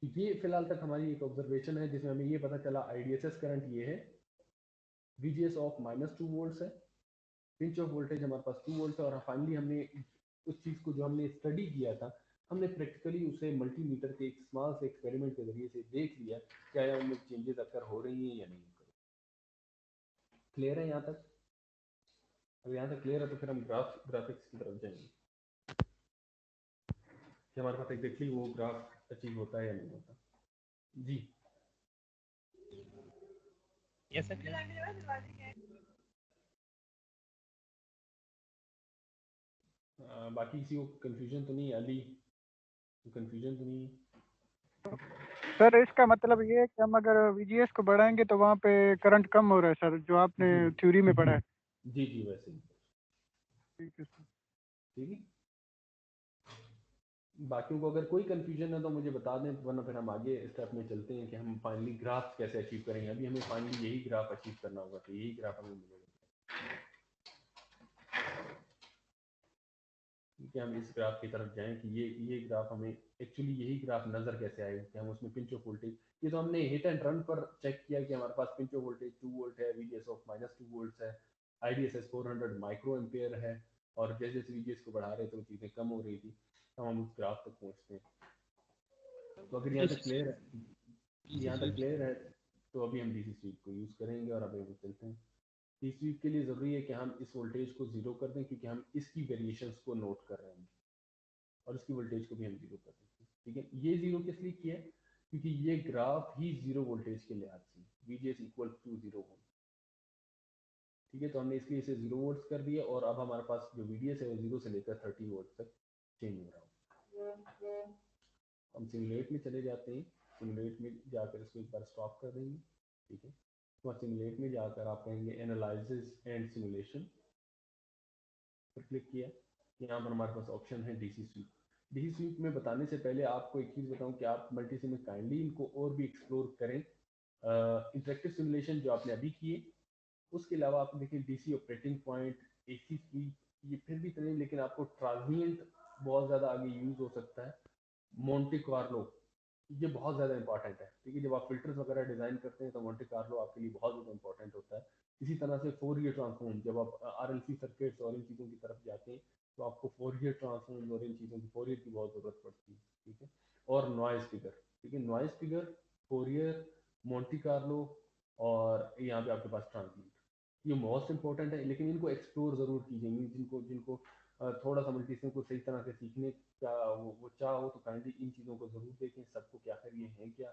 Speaker 2: ये फिलहाल तक हमारी एक ऑब्जर्वेशन है जिसमें हमें ये पता चला IDSS करंट ये है, VGS ऑफ -2 वोल्ट्स है, पिंच ऑफ वोल्टेज हमारे पास 2 वोल्ट है, और फाइनली हमने उस चीज़ को जो हमने स्टडी किया था, हमने प्रैक्टिकली उसे मल्टीमीटर के एक स्मॉल से एक्सपेरिमेंट के जरिए से देख लिया क्या उनमें चेंजेस अकर हो रही हैं या नहीं। क्लियर है यहाँ तक? अगर यहाँ तक क्लियर है तो फिर हम ग्राफिक्स की तरफ जाएंगे कि हमारे पास एग्जैक्टली वो ग्राफ अचीव होता है या नहीं होता। जी
Speaker 4: यस सर।
Speaker 2: बाकी किसी को कंफ्यूजन तो नहीं है? अली कंफ्यूजन तो नहीं है?
Speaker 3: सर इसका मतलब ये है कि हम अगर VGS को बढ़ाएंगे तो वहाँ पे करंट कम हो रहा है सर, जो आपने
Speaker 2: जी
Speaker 3: थ्योरी में पढ़ा है।
Speaker 2: जी जी वैसे ही
Speaker 3: ठीक है सर।
Speaker 2: ठीक है। बाकियों को अगर कोई कंफ्यूजन है तो मुझे बता दें, वरना फिर हम आगे स्टेप में चलते हैं कि हम फाइनली ग्राफ कैसे अचीव करेंगे। अभी हमें फाइनली यही ग्राफ अचीव करना होगा, तो यही ग्राफ हमें मिलेगा कि हम इस ग्राफ की तरफ जाएं कि ये ग्राफ हमें एक्चुअली यही ग्राफ नज़र कैसे आएगा कि हम उसमें पिंच ऑफ वोल्टेज, ये तो हमने हिट एंड रन पर चेक किया कि हमारे पास पिंच ऑफ वोल्टेज 2 वोल्ट है, VDS ऑफ -2 वोल्ट्स है, IDSS 400 माइक्रो एम्पेयर है, और जैसे जैसे VGS को बढ़ा रहे थे वो चीज़ें कम हो रही थी, तो हम उस ग्राफ तक पहुँचते हैं। तो अगर यहाँ तक क्लियर है, यहाँ तक क्लियर है, तो अभी हम DC स्वीप को यूज़ करेंगे और अभी हम चलते हैं। DC स्वीप के लिए ज़रूरी है कि हम इस वोल्टेज को ज़ीरो कर दें, क्योंकि हम इसकी वेरिएशंस को नोट कर रहे हैं और इसकी वोल्टेज को भी हम जीरो कर देते हैं। ठीक है, ये जीरो किस लिए किया है? क्योंकि ये ग्राफ ही जीरो वोल्टेज के लिहाज से VGS इक्वल टू 0 वोल्ट। ठीक है, तो हमने इसलिए इसे 0 वोल्ट कर दिया, और अब हमारे पास जो VDS है वो 0 से लेकर 30 वोल्ट तक चेंज हो रहा है। हम सिमुलेट में चले जाते हैं, सिमुलेट में जाकर इसको एक बार स्टॉप कर देंगे। ठीक है, तो सिमुलेट में जाकर आप कहेंगे एनालिसिस एंड सिमुलेशन पर क्लिक किया। यहाँ पर हमारे पास ऑप्शन है DC स्वीप। DC स्वीप में बताने से पहले आपको एक चीज़ बताऊं कि आप मल्टीसिम में काइंडली इनको और भी एक्सप्लोर करें। इंटरेक्टिव सिमुलेशन जो आपने अभी किए, उसके अलावा आप देखिए DC operating point, AC sweep, ये फिर भी चलें, लेकिन आपको ट्रांजिएंट बहुत ज़्यादा आगे यूज़ हो सकता है। मोंटे कार्लो, ये बहुत ज़्यादा इंपॉर्टेंट है। ठीक है, जब आप फिल्टर्स वगैरह डिज़ाइन करते हैं तो मोंटे कार्लो आपके लिए बहुत ज़्यादा इंपॉर्टेंट होता है। इसी तरह से फोरियर ट्रांसफॉर्म, जब आप RLC सर्किट्स और इन चीज़ों की तरफ जाते हैं तो आपको फोरियर ट्रांसफॉर्म और इन चीज़ों की फोरियर की बहुत ज़रूरत पड़ती है। ठीक है, और नॉइज फिगर। ठीक है, noise figure, Fourier, Monte Carlo, और यहाँ पे आपके पास ट्रांसमिट, ये मोस्ट इंपॉर्टेंट है। लेकिन इनको एक्सप्लोर ज़रूर कीजिए। जिनको जिनको थोड़ा सा मल्टीसिम को सही तरह से सीखने का वो चाह हो, तो काइंडली इन चीज़ों को ज़रूर देखें, सबको क्या आखिर ये है क्या।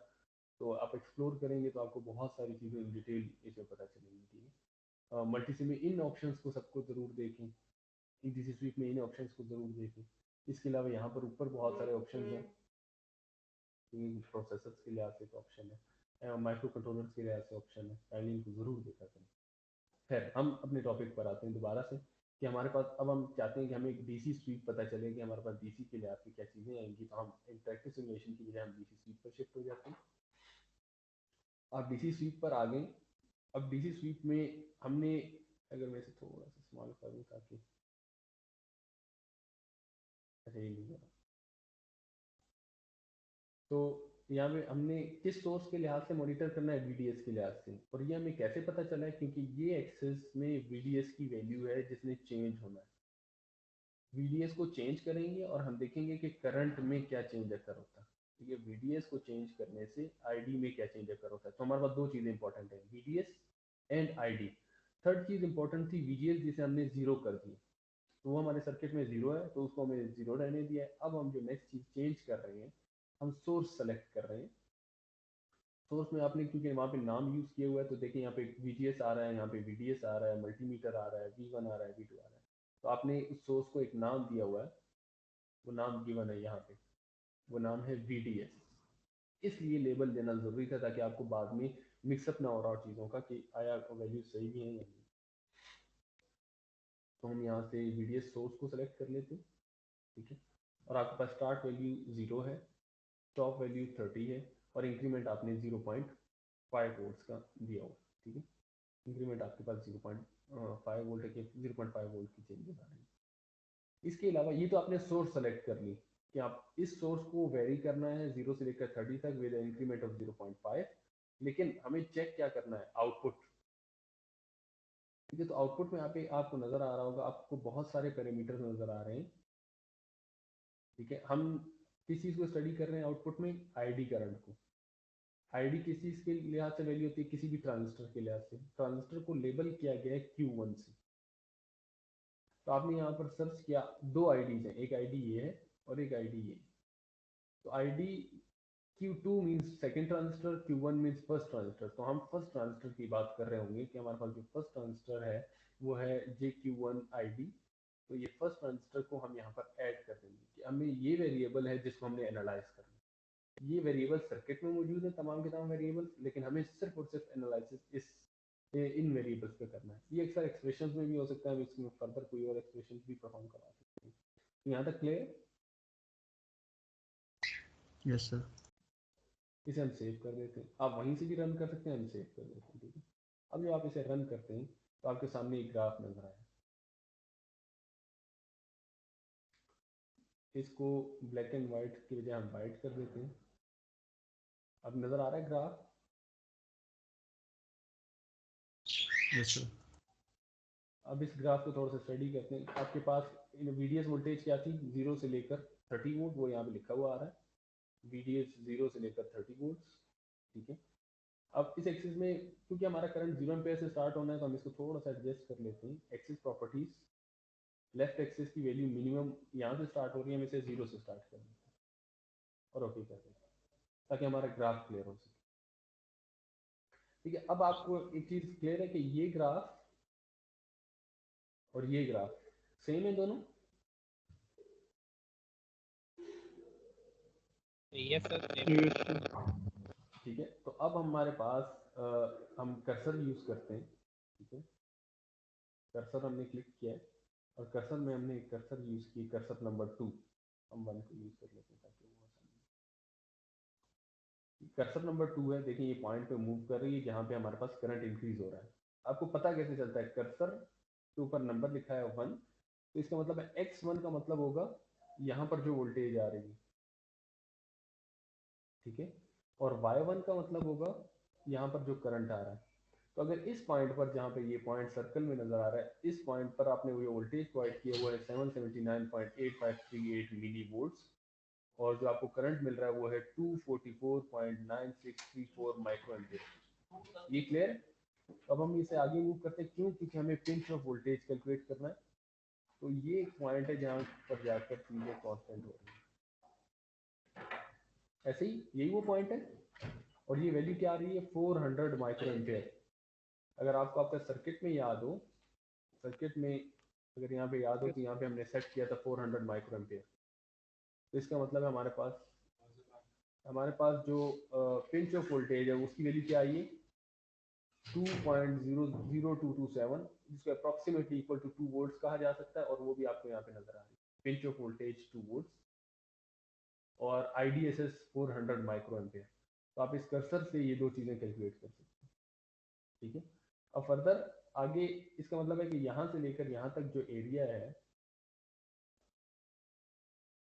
Speaker 2: तो आप एक्सप्लोर करेंगे तो आपको बहुत सारी चीज़ें इन डिटेल इसमें पता चलेंगी। ठीक है, मल्टीसिम में इन ऑप्शंस को सबको ज़रूर देखें, DC स्वीप में इन ऑप्शंस को ज़रूर देखें। इसके अलावा यहाँ पर ऊपर बहुत सारे ऑप्शन हैं, प्रोसेसर्स के लिहाज से ऑप्शन है, माइक्रो कंट्रोलर्स के लिहाज से ऑप्शन है, काइंडली इनको ज़रूर देखा करें। खैर, हम अपने टॉपिक पर आते हैं दोबारा से कि हमारे पास अब हम चाहते हैं कि हमें एक DC स्वीप पता चले कि हमारे पास DC के लिहाज से क्या चीज़ें आएंगी, तो हम इंटरेक्टिव सिमुलेशन की बजाय हम DC स्वीप पर शिफ्ट हो जाते हैं। आप DC स्वीप पर आ गए। अब DC स्वीप में हमने, अगर मैं इसे थोड़ा सा स्मॉल कर दूँ ताकि, अच्छा ये नहीं हुआ। तो यहाँ पे हमने किस सोर्स के लिहाज से मॉनिटर करना है, VDS के लिहाज से, और ये हमें कैसे पता चला है? क्योंकि ये एक्सेस में VDS की वैल्यू है जिसने चेंज होना है। VDS को चेंज करेंगे और हम देखेंगे कि करंट में क्या चेंज अकर होता है। ठीक है, VDS को चेंज करने से ID में क्या चेंज अकर होता है। तो हमारे पास दो चीज़ें इंपॉर्टेंट है, VDS and ID। Third cheese important थी VGS, जिसे हमने जीरो कर दी, तो वो हमारे सर्किट में जीरो है, तो उसको हमें जीरो रहने दिया है। अब हम जो नेक्स्ट चीज़ चेंज कर रहे हैं, हम सोर्स सेलेक्ट कर रहे हैं। सोर्स में आपने क्योंकि वहाँ पे नाम यूज़ किया हुआ है, तो देखिए यहाँ पे VGS आ रहा है, यहाँ पे VDS आ रहा है, मल्टीमीटर आ रहा है, V1 आ रहा है, V2 आ रहा है। तो आपने उस सोर्स को एक नाम दिया हुआ है, वो नाम गिवन है यहाँ पे, वो नाम है VDS। इसलिए लेबल देना ज़रूरी था ताकि आपको बाद में मिक्सअप ना हो रहा हो चीज़ों का कि आया वैल्यू सही भी है या नहीं। तो हम यहाँ से VDS सोर्स को सेलेक्ट कर लेते हैं। ठीक है, और आपके पास स्टार्ट वैल्यू 0 है, टॉप वैल्यू 30 है, और इंक्रीमेंट आपने 0.5 वोल्ट्स का दिया हुआ। ठीक है, इंक्रीमेंट आपके पास 0.5 वोल्ट है कि 0.5 वोल्ट की चेंजेस आ रही है। इसके अलावा ये तो आपने सोर्स सेलेक्ट कर ली कि आप इस सोर्स को वेरी करना है 0 से लेकर 30 तक विद इंक्रीमेंट ऑफ 0.5, लेकिन हमें चेक क्या करना है, आउटपुट। ठीक है, तो आउटपुट में यहाँ पे आपको नजर आ रहा होगा, आपको बहुत सारे पैरामीटर्स नजर आ रहे हैं। ठीक है, हम किस चीज़ को स्टडी कर रहे हैं आउटपुट में, ID करंट को। आईडी किस चीज़ के लिहाज से वैल्यू होती है, किसी भी ट्रांजिस्टर के लिहाज से। ट्रांजिस्टर को लेबल किया गया है Q1 से। तो आपने यहाँ पर सर्च किया, दो आईडीज हैं, एक आईडी ये है और एक आईडी ये। तो ID Q2 means second transistor, Q1 means first transistor. तो हम फर्स्ट ट्रांजिस्टर की बात कर रहे होंगे कि हमारे पास जो फर्स्ट ट्रांजिस्टर है वो है JQ1 आईडी। तो ये फर्स्ट ट्रांजिस्टर को हम यहाँ पर ऐड कर देंगे कि हमें ये वेरिएबल है जिसको हमने एनालाइज करना है। ये वेरिएबल सर्किट में मौजूद है, तमाम के तमाम वेरिएबल, लेकिन हमें सिर्फ और सिर्फ एनालिसिस इस इन वेरिएबल्स पे करना है। ये अक्सर एक्सप्रेशंस में भी हो सकता है, हम इसमें फर्दर कोई और एक्सप्रेशन भी परफॉर्म करा सकते हैं। तो यहाँ तक क्लियर?
Speaker 1: Yes sir.
Speaker 2: इसे हम सेव कर देते हैं। आप वहीं से भी रन कर सकते हैं, हम सेव कर देते हैं, ठीक है। अब जब आप इसे रन करते हैं तो आपके सामने एक ग्राफ नजर आया। इसको ब्लैक एंड वाइट की बजाय हम वाइट कर देते हैं। अब नजर आ रहा है ग्राफ?
Speaker 1: Yes sir.
Speaker 2: अब इस ग्राफ को थोड़ा सा स्टडी करते हैं। आपके पास VDS वोल्टेज क्या थी, 0 से लेकर 30 वोल्ट, वो यहाँ पे लिखा हुआ आ रहा है। VDS 0 से लेकर 30 वोल्ट, ठीक है। अब इस एक्सिस में क्योंकि हमारा करंट 0 एम्पेयर से स्टार्ट होना है तो हम इसको थोड़ा सा एडजस्ट कर लेते हैं। एक्सिस प्रॉपर्टीज, लेफ्ट एक्सिस की वैल्यू मिनिमम यहाँ से स्टार्ट हो रही है, हम इसे 0 से स्टार्ट कर देते हैं और ओके कर देते हैं ताकि हमारा ग्राफ क्लियर हो सके, ठीक है। अब आपको एक चीज क्लियर है कि ये ग्राफ और ये ग्राफ सेम है दोनों?
Speaker 4: Yes sir.
Speaker 2: ठीक है। तो अब हमारे पास हम कर्सर यूज करते हैं, ठीक है। कर्सर हमने क्लिक किया है और कर्सर में हमने एक कर्सर यूज की, कर्सर नंबर 2। हम 1 को यूज कर लेते हैं ताकि वो कर्सर नंबर 2 है। देखिए ये पॉइंट पे मूव कर रही है जहाँ पे हमारे पास करंट इंक्रीज हो रहा है। आपको पता कैसे चलता है? कर्सर के ऊपर नंबर लिखा है 1, तो इसका मतलब है X1 का मतलब होगा यहाँ पर जो वोल्टेज आ रही है, ठीक है। और Y1 का मतलब होगा यहाँ पर जो करंट आ रहा है। तो अगर इस पॉइंट पर, जहाँ पे ये पॉइंट सर्कल में नजर आ रहा है, इस पॉइंट पर आपने वो वोल्टेज प्रोवाइड किया हुआ है 779.8538 मिली वोल्ट्स, और जो आपको करंट मिल रहा है वो है 244.9634 माइक्रो एम्पियर। ये क्लियर? अब हम इसे आगे मूव करते हैं, क्यों? क्योंकि हमें पिंच ऑफ वोल्टेज कैलकुलेट करना है। तो ये एक पॉइंट है जहाँ पर जाकर चीजें कांस्टेंट हो रही है। ऐसे ही यही वो पॉइंट है और ये वैल्यू क्या आ रही है? 400 माइक्रो एम्पियर। अगर आपको आपका सर्किट में याद हो, सर्किट में अगर यहाँ पे याद हो तो यहाँ पे हमने सेट किया था 400 माइक्रो एम्पियर। तो इसका मतलब है हमारे पास जो पिंच ऑफ वोल्टेज है उसकी वैल्यू क्या आई है? 2.00227, जिसको अप्रॉक्सीमेटली इक्वल टू 2 वोल्ट्स कहा जा सकता है, और वो भी आपको यहाँ पे नजर आ रही है। पिंच ऑफ वोल्टेज 2 वोल्ट्स और IDSS 400 माइक्रो एम्पियर। तो आप इस कर्सर से ये दो चीजें कैलकुलेट कर सकते हैं, ठीक है। अब फर्दर आगे इसका मतलब है कि यहाँ से लेकर यहाँ तक जो एरिया है,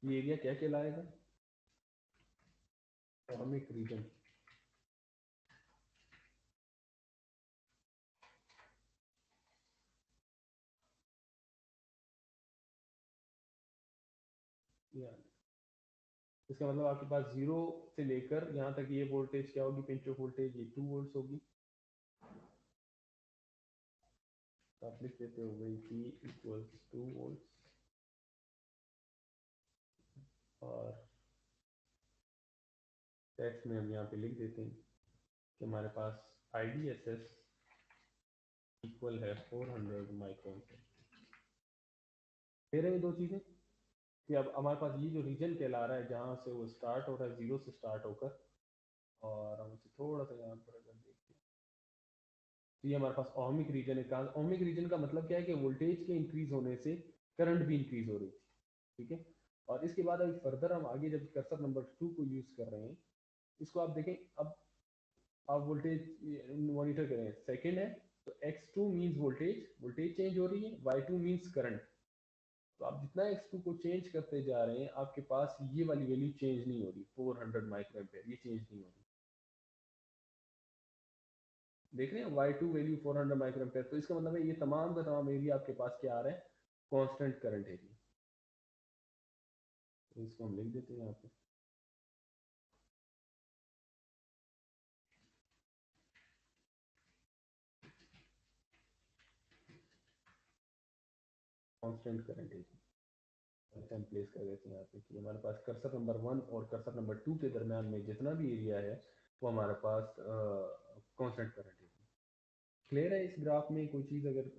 Speaker 2: ये एरिया क्या कहलाएगा? Ohmic region. इसका मतलब आपके पास 0 से लेकर यहाँ तक ये वोल्टेज क्या होगी? पिंच ऑफ वोल्टेज ये 2 वोल्ट्स होगी। तो आप लिख देते हो वही P इक्वल्स 2 वोल्ट्स, और टेक्स्ट में हम यहाँ पे लिख देते हैं कि हमारे पास IDSS इक्वल है 400 माइक्रो एम्पियर। फिर ये दो चीज़ें कि अब हमारे पास ये जो रीजन कहला रहा है जहाँ से वो स्टार्ट हो रहा है 0 से स्टार्ट होकर, और हम इसे थोड़ा सा यहाँ पर अगर देखते हैं तो ये हमारे पास ओमिक रीजन है। कहा ओमिक रीजन का मतलब क्या है? कि वोल्टेज के इंक्रीज होने से करंट भी इंक्रीज हो रही थी, ठीक है। और इसके बाद अभी फर्दर हम आगे जब कर्सर नंबर 2 को यूज कर रहे हैं, इसको आप देखें। अब आप वोल्टेज मॉनिटर करें, सेकंड है, तो X2 मींस वोल्टेज चेंज हो रही है, Y2 मींस करंट। तो आप जितना X2 को चेंज करते जा रहे हैं, आपके पास ये वाली वैल्यू चेंज नहीं हो रही, 400 माइक्रो एम्पियर, ये चेंज नहीं हो रही। देख रहे हैं Y2 वैल्यू 400 माइक्रो एम्पियर। तो इसका मतलब है ये तमाम का तमाम एरिया आपके पास क्या आ रहा है? Constant current area. तो इसको हम लिख देते हैं यहाँ पे। Constant current area. हम प्लेस कर देते हैं यहाँ पे कि हमारे पास कर्सर नंबर 1 और कर्सर नंबर 2 के दरमियान में जितना भी एरिया है वो हमारे पास कांस्टेंट करंट एरिया। क्लियर है? इस ग्राफ में कोई चीज़ अगर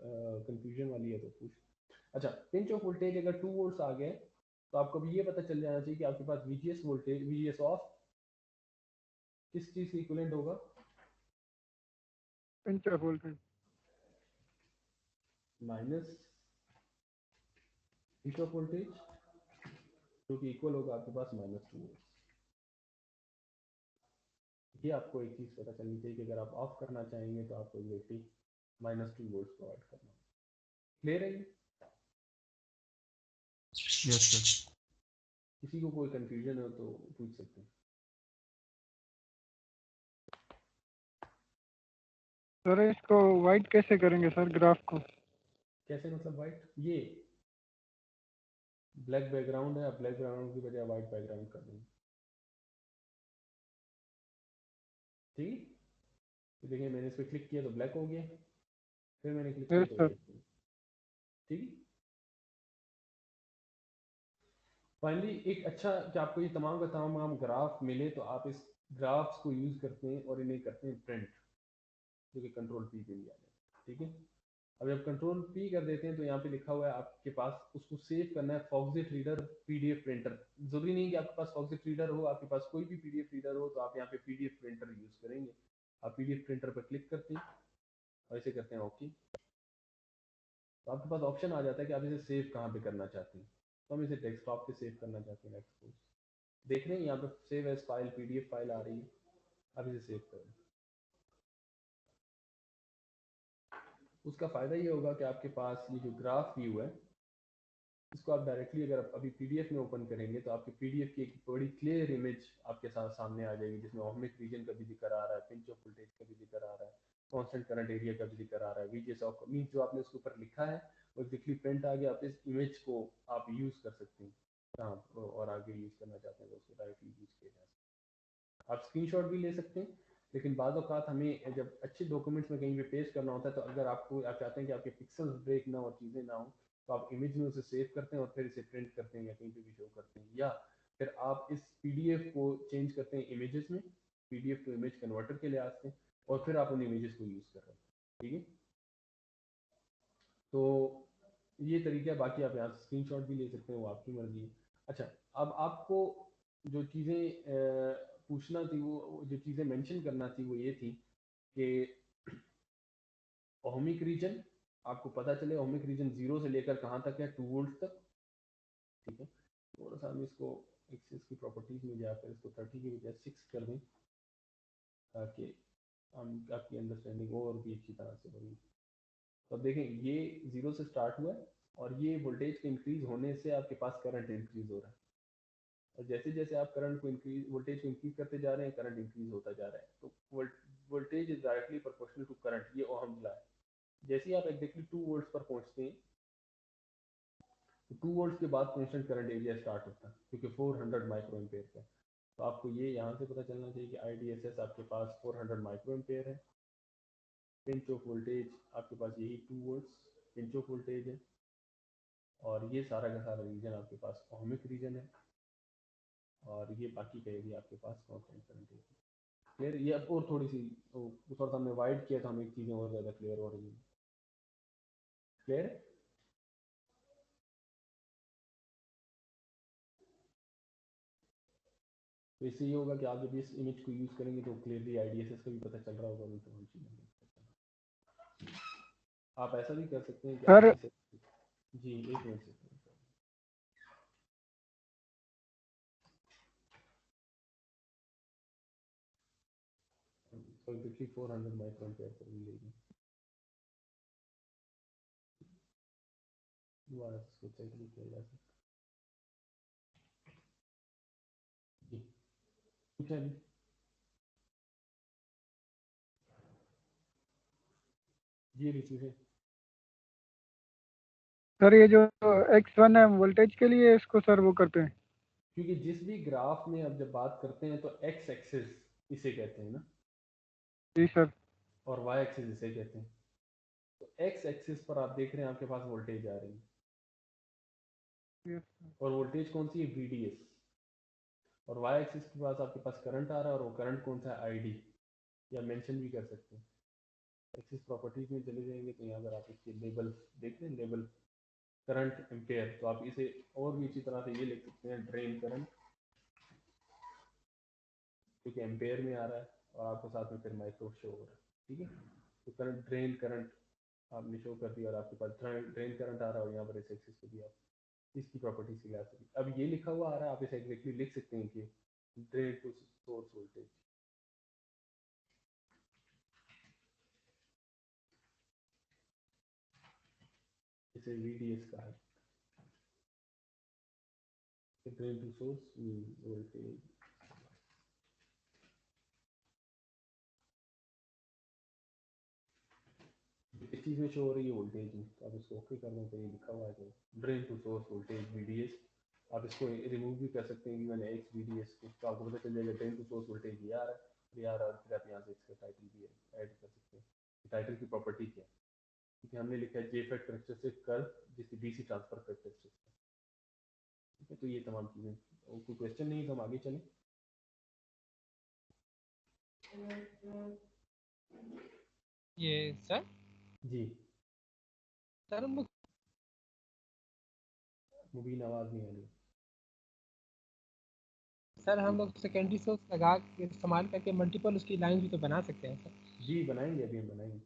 Speaker 2: कंफ्यूजन वाली है तो पूछ। अच्छा, पिंच ऑफ वोल्टेज अगर 2 वोल्ट्स आ गए तो आपको भी ये पता चल जाना चाहिए कि आपके पास VGS वोल्टेज, VGS ऑफ किस चीज़ के इक्विवेलेंट होगा?
Speaker 3: Pinch off voltage
Speaker 2: minus pinch off voltage जो कि इक्वल होगा आपके पास -2 वोल्ट। ये आपको एक चीज़ पता चलनी चाहिए कि अगर आप ऑफ करना चाहेंगे तो आपको एग्जैक्टली -2 वोल्ट प्रोवाइड करना। क्लियर है?
Speaker 1: Yes sir.
Speaker 2: किसी को कोई कंफ्यूजन हो तो पूछ सकते हैं।
Speaker 3: सर इसको वाइट कैसे करेंगे सर ग्राफ को?
Speaker 2: कैसे मतलब वाइट? ये ब्लैक बैकग्राउंड है, आप ब्लैक बैकग्राउंड की बजाय वाइट बैकग्राउंड कर देंगे। ठीक, तो देखिए मैंने इस पर क्लिक किया तो ब्लैक हो गया, फिर मैंने क्लिक किया
Speaker 3: यस
Speaker 2: तो
Speaker 3: सर।
Speaker 2: वाइट हो गया। ठीक, फाइनली एक अच्छा कि आपको ये तमाम का तमाम ग्राफ मिले तो आप इस ग्राफ्स को यूज़ करते हैं और इन्हें करते हैं प्रिंट, जो कि कंट्रोल पी पे भी आ जाए। ठीक है, अब जब कंट्रोल पी कर देते हैं तो यहाँ पे लिखा हुआ है आपके पास उसको सेव करना है फॉक्सजेट रीडर पीडीएफ प्रिंटर। जरूरी नहीं कि आपके पास फॉक्सजेट रीडर हो, आपके पास कोई भी पीडीएफ रीडर हो तो आप यहाँ पे पीडीएफ प्रिंटर यूज़ करेंगे। आप पीडीएफ प्रिंटर पर क्लिक करते हैं और इसे करते हैं ओके, तो आपके पास ऑप्शन आ जाता है कि आप इसे सेव कहाँ पे करना चाहते हैं। तो हम इसे डेस्कटॉप पे सेव करना चाहते हैं। एक्सपोज देख रहे हैं यहाँ पे save as file PDF file आ रही है, अब इसे सेव करें। उसका फ़ायदा ये होगा कि आपके पास ये जो ग्राफ व्यू है इसको आप डायरेक्टली अगर आप अभी पीडीएफ में ओपन करेंगे तो आपके पीडीएफ की एक बड़ी क्लियर इमेज आपके साथ सामने आ जाएगी, जिसमें ओहमिक रीजन का भी जिक्र आ रहा है, पिंच ऑफ वोल्टेज का भी जिक्र आ रहा है, कांस्टेंट करंट एरिया का भी जिक्र आ रहा है, वीजीएस ऑफ मीन जो आपने उसके ऊपर लिखा है वो एग्जैक्टली प्रिंट आ गया। आप इस इमेज को आप यूज़ कर सकते हैं कहाँ और आगे यूज़ करना चाहते हैं तो उसको डायरेक्टली यूज़ किया जा सकता है। आप स्क्रीनशॉट भी ले सकते हैं, लेकिन बाद औक़ात हमें जब अच्छे डॉक्यूमेंट्स में कहीं पे पेस्ट करना होता है तो अगर आपको आप चाहते हैं कि आपके पिक्सल्स ब्रेक ना और चीज़ें ना हो तो आप इमेज में उसे सेव करते हैं और फिर इसे प्रिंट करते हैं या कहीं पे भी शो करते हैं, या फिर आप इस पीडीएफ को चेंज करते हैं इमेजेस में, पीडीएफ टू इमेज कन्वर्टर के लिए आते हैं और फिर आप उन इमेजेस को यूज़ कर रहे हैं। ठीक है, तो ये तरीका है। बाकी आप यहाँ से स्क्रीनशॉट भी ले सकते हैं, वो आपकी मर्जी है। अच्छा, अब आपको जो चीज़ें पूछना थी, वो जो चीज़ें मेंशन करना थी वो ये थी कि ओहमिक रीजन आपको पता चले, ओहमिक रीजन 0 से लेकर कहाँ तक है, 2 वोल्ट तक। ठीक है, थोड़ा सा हम इसको एक्सेस की प्रॉपर्टीज में जाकर इसको 30 की बजाय 6 कर दें ताकि हम आपकी अंडरस्टैंडिंग और भी अच्छी तरह से होगी। तो अब देखें ये 0 से स्टार्ट हुआ है और ये वोल्टेज के इंक्रीज होने से आपके पास करंट इंक्रीज हो रहा है, और जैसे जैसे आप करंट को इंक्रीज वोल्टेज को इंक्रीज करते जा रहे हैं करंट इंक्रीज होता जा रहा है। तो voltage is directly proportional to current, ये ओहम लॉ है। जैसे ही आप एग्जैक्टली 2 वोल्ट्स पर पहुंचते हैं तो 2 वोल्ट्स के बाद कांस्टेंट करंट एरिया स्टार्ट होता है क्योंकि 400 माइक्रो एम्पेयर का। तो आपको ये यहाँ से पता चलना चाहिए कि IDSS आपके पास 400 माइक्रो एम्पेयर है। पिंच ऑफ वोल्टेज आपके पास यही 2 वोल्ट्स पिंच ऑफ वोल्टेज है, और ये सारा का सारा रीजन आपके पास ओहमिक रीजन है, और ये बाकी का एरिया आपके पास कांस्टेंट करंट एरिया। क्लियर? ये अब और थोड़ी सी थोड़ा सा हमने वाइड किया तो हमें चीज़ें और ज़्यादा क्लियर हो रही हैं। क्लियर है? तो इससे ये होगा कि आप जब इस इमेज को यूज़ करेंगे तो क्लियरली IDSS का भी पता चल रहा होगा उन तमाम चीज़ों। आप ऐसा भी कर सकते हैं कि
Speaker 3: सर
Speaker 2: आप इसे जी एक मिनट से तो 400 माइक्रो एम्पेयर पर भी लेगी दोबारा इसको चेक भी किया जा सकता है। जी कुछ है नहीं। जी रिशु है।
Speaker 3: सर ये जो X1 है वोल्टेज के लिए इसको सर वो करते हैं।
Speaker 2: क्योंकि जिस भी ग्राफ में अब जब बात करते हैं तो एक्स एक्सिस इसे कहते हैं ना,
Speaker 3: जी सर।
Speaker 2: और वाई एक्सिस इसे कहते हैं। तो एक्स एक्सिस पर आप देख रहे हैं आपके पास वोल्टेज आ रही है,
Speaker 3: Yes,
Speaker 2: और वोल्टेज कौन सी है, VDS। और वाई एक्सिस के पास आपके पास करंट आ रहा है, और वो करंट कौन सा है, ID, या मेंशन भी कर सकते हैं। एक्सिस प्रॉपर्टीज में चले जाएंगे तो यहाँ पर आप इसके लेबल देखते हैं, लेबल करंट एम्पेयर, तो आप इसे और भी अच्छी तरह से ये लिख सकते हैं, ड्रेन करंट, क्योंकि एम्पेयर में आ रहा है और आपको साथ में फिर माइक्रो शो हो रहा है। ठीक है, तो करंट, ड्रेन करंट आपने शो कर दिया, और आपके पास ड्रेन करंट आ रहा है, और यहाँ पर इस एक्सिस को दिया, इसकी प्रॉपर्टी से लिहाज से अब ये लिखा हुआ आ रहा है, आप इसे एग्जैक्टली लिख सकते हैं कि ड्रेन टू सोर्स वोल्टेज, इसे VDS का है, ड्रेन टू सोर्स वोल्टेज। इस चीज़ में शो हो रही है वोल्टेज में, तो आप इसको ओके कर दें, तो ये लिखा हुआ है कि drain to source voltage VDS। आप इसको रिमूव भी कर सकते हैं कि मैंने एक्स VDS को, तो आपको पता चल जाएगा ड्रेन टू सोर्स वोल्टेज ये आ रहा है, ये आ रहा है, और फिर आप यहाँ से इसका टाइटल भी ऐड कर सकते हैं। टाइटल की प्रॉपर्टी क्या है, क्योंकि हमने लिखा है JFET करेक्टरिस्टिक कर्व, जिसकी DC ट्रांसफर करेक्टरिस्टिक। ठीक है, तो ये तमाम चीज़ें, कोई क्वेश्चन नहीं तो हम आगे चलें।
Speaker 4: ये सर
Speaker 2: जी,
Speaker 4: सर हम लोग
Speaker 2: मुबीन आवाज़ नहीं आ रही।
Speaker 4: सर हम लोग सेकेंडरी सोर्स लगा के इस्तेमाल करके मल्टीपल उसकी लाइन भी तो बना सकते हैं सर।
Speaker 2: जी बनाएंगे, अभी हम बनाएंगे।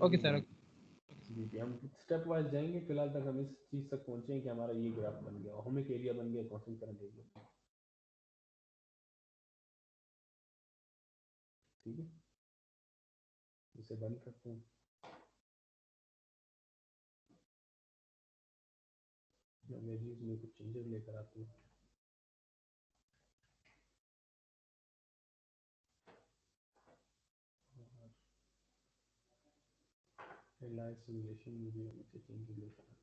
Speaker 4: Okay sir, okay.
Speaker 2: जी जी, हम स्टेप वाइज जाएंगे, फिलहाल तक हम इस चीज़ तक पहुंचे हैं कि हमारा ये ग्राफ बन गया, ओमिक एरिया बन गया, कांस्टेंट करंट एरिया। ठीक है, इसे बंद करते हैं, वैल्यूज में कुछ चेंजेस लेकर आते हैं। लाइव सिमुलेशन में भी हम इसे चेंजेस लेकर आते हैं।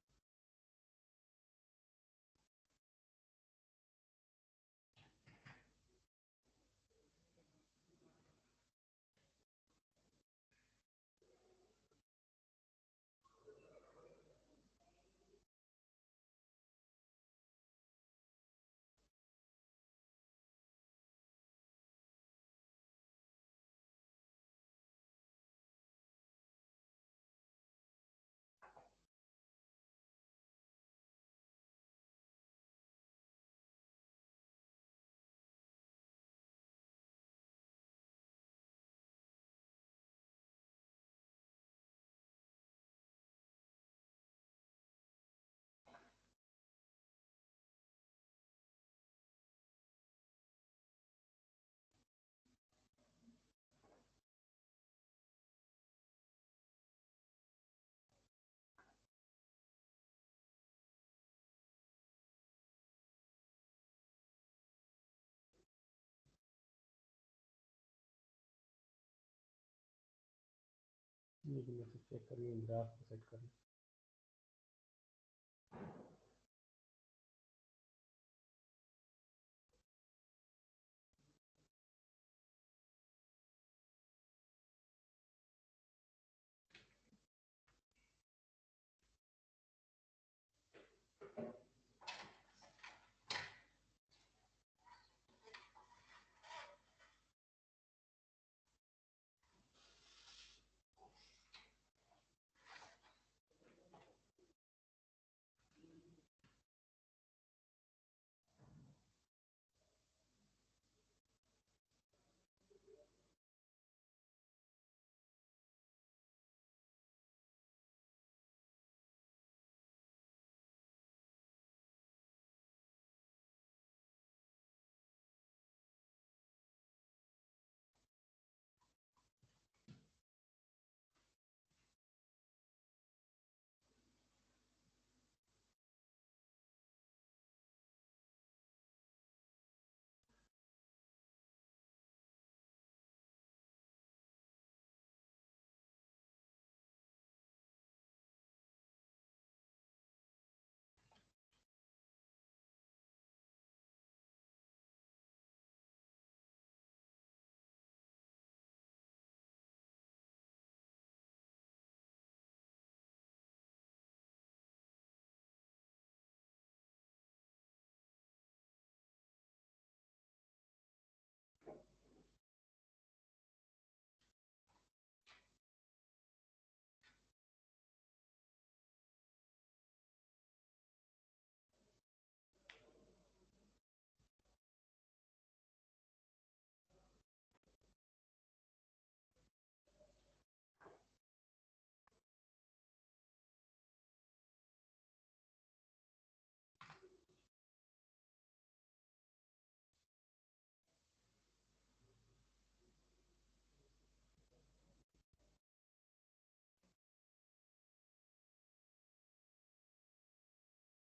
Speaker 2: लेकिन मैं चेक करिए, ग्राफ को सेट करें।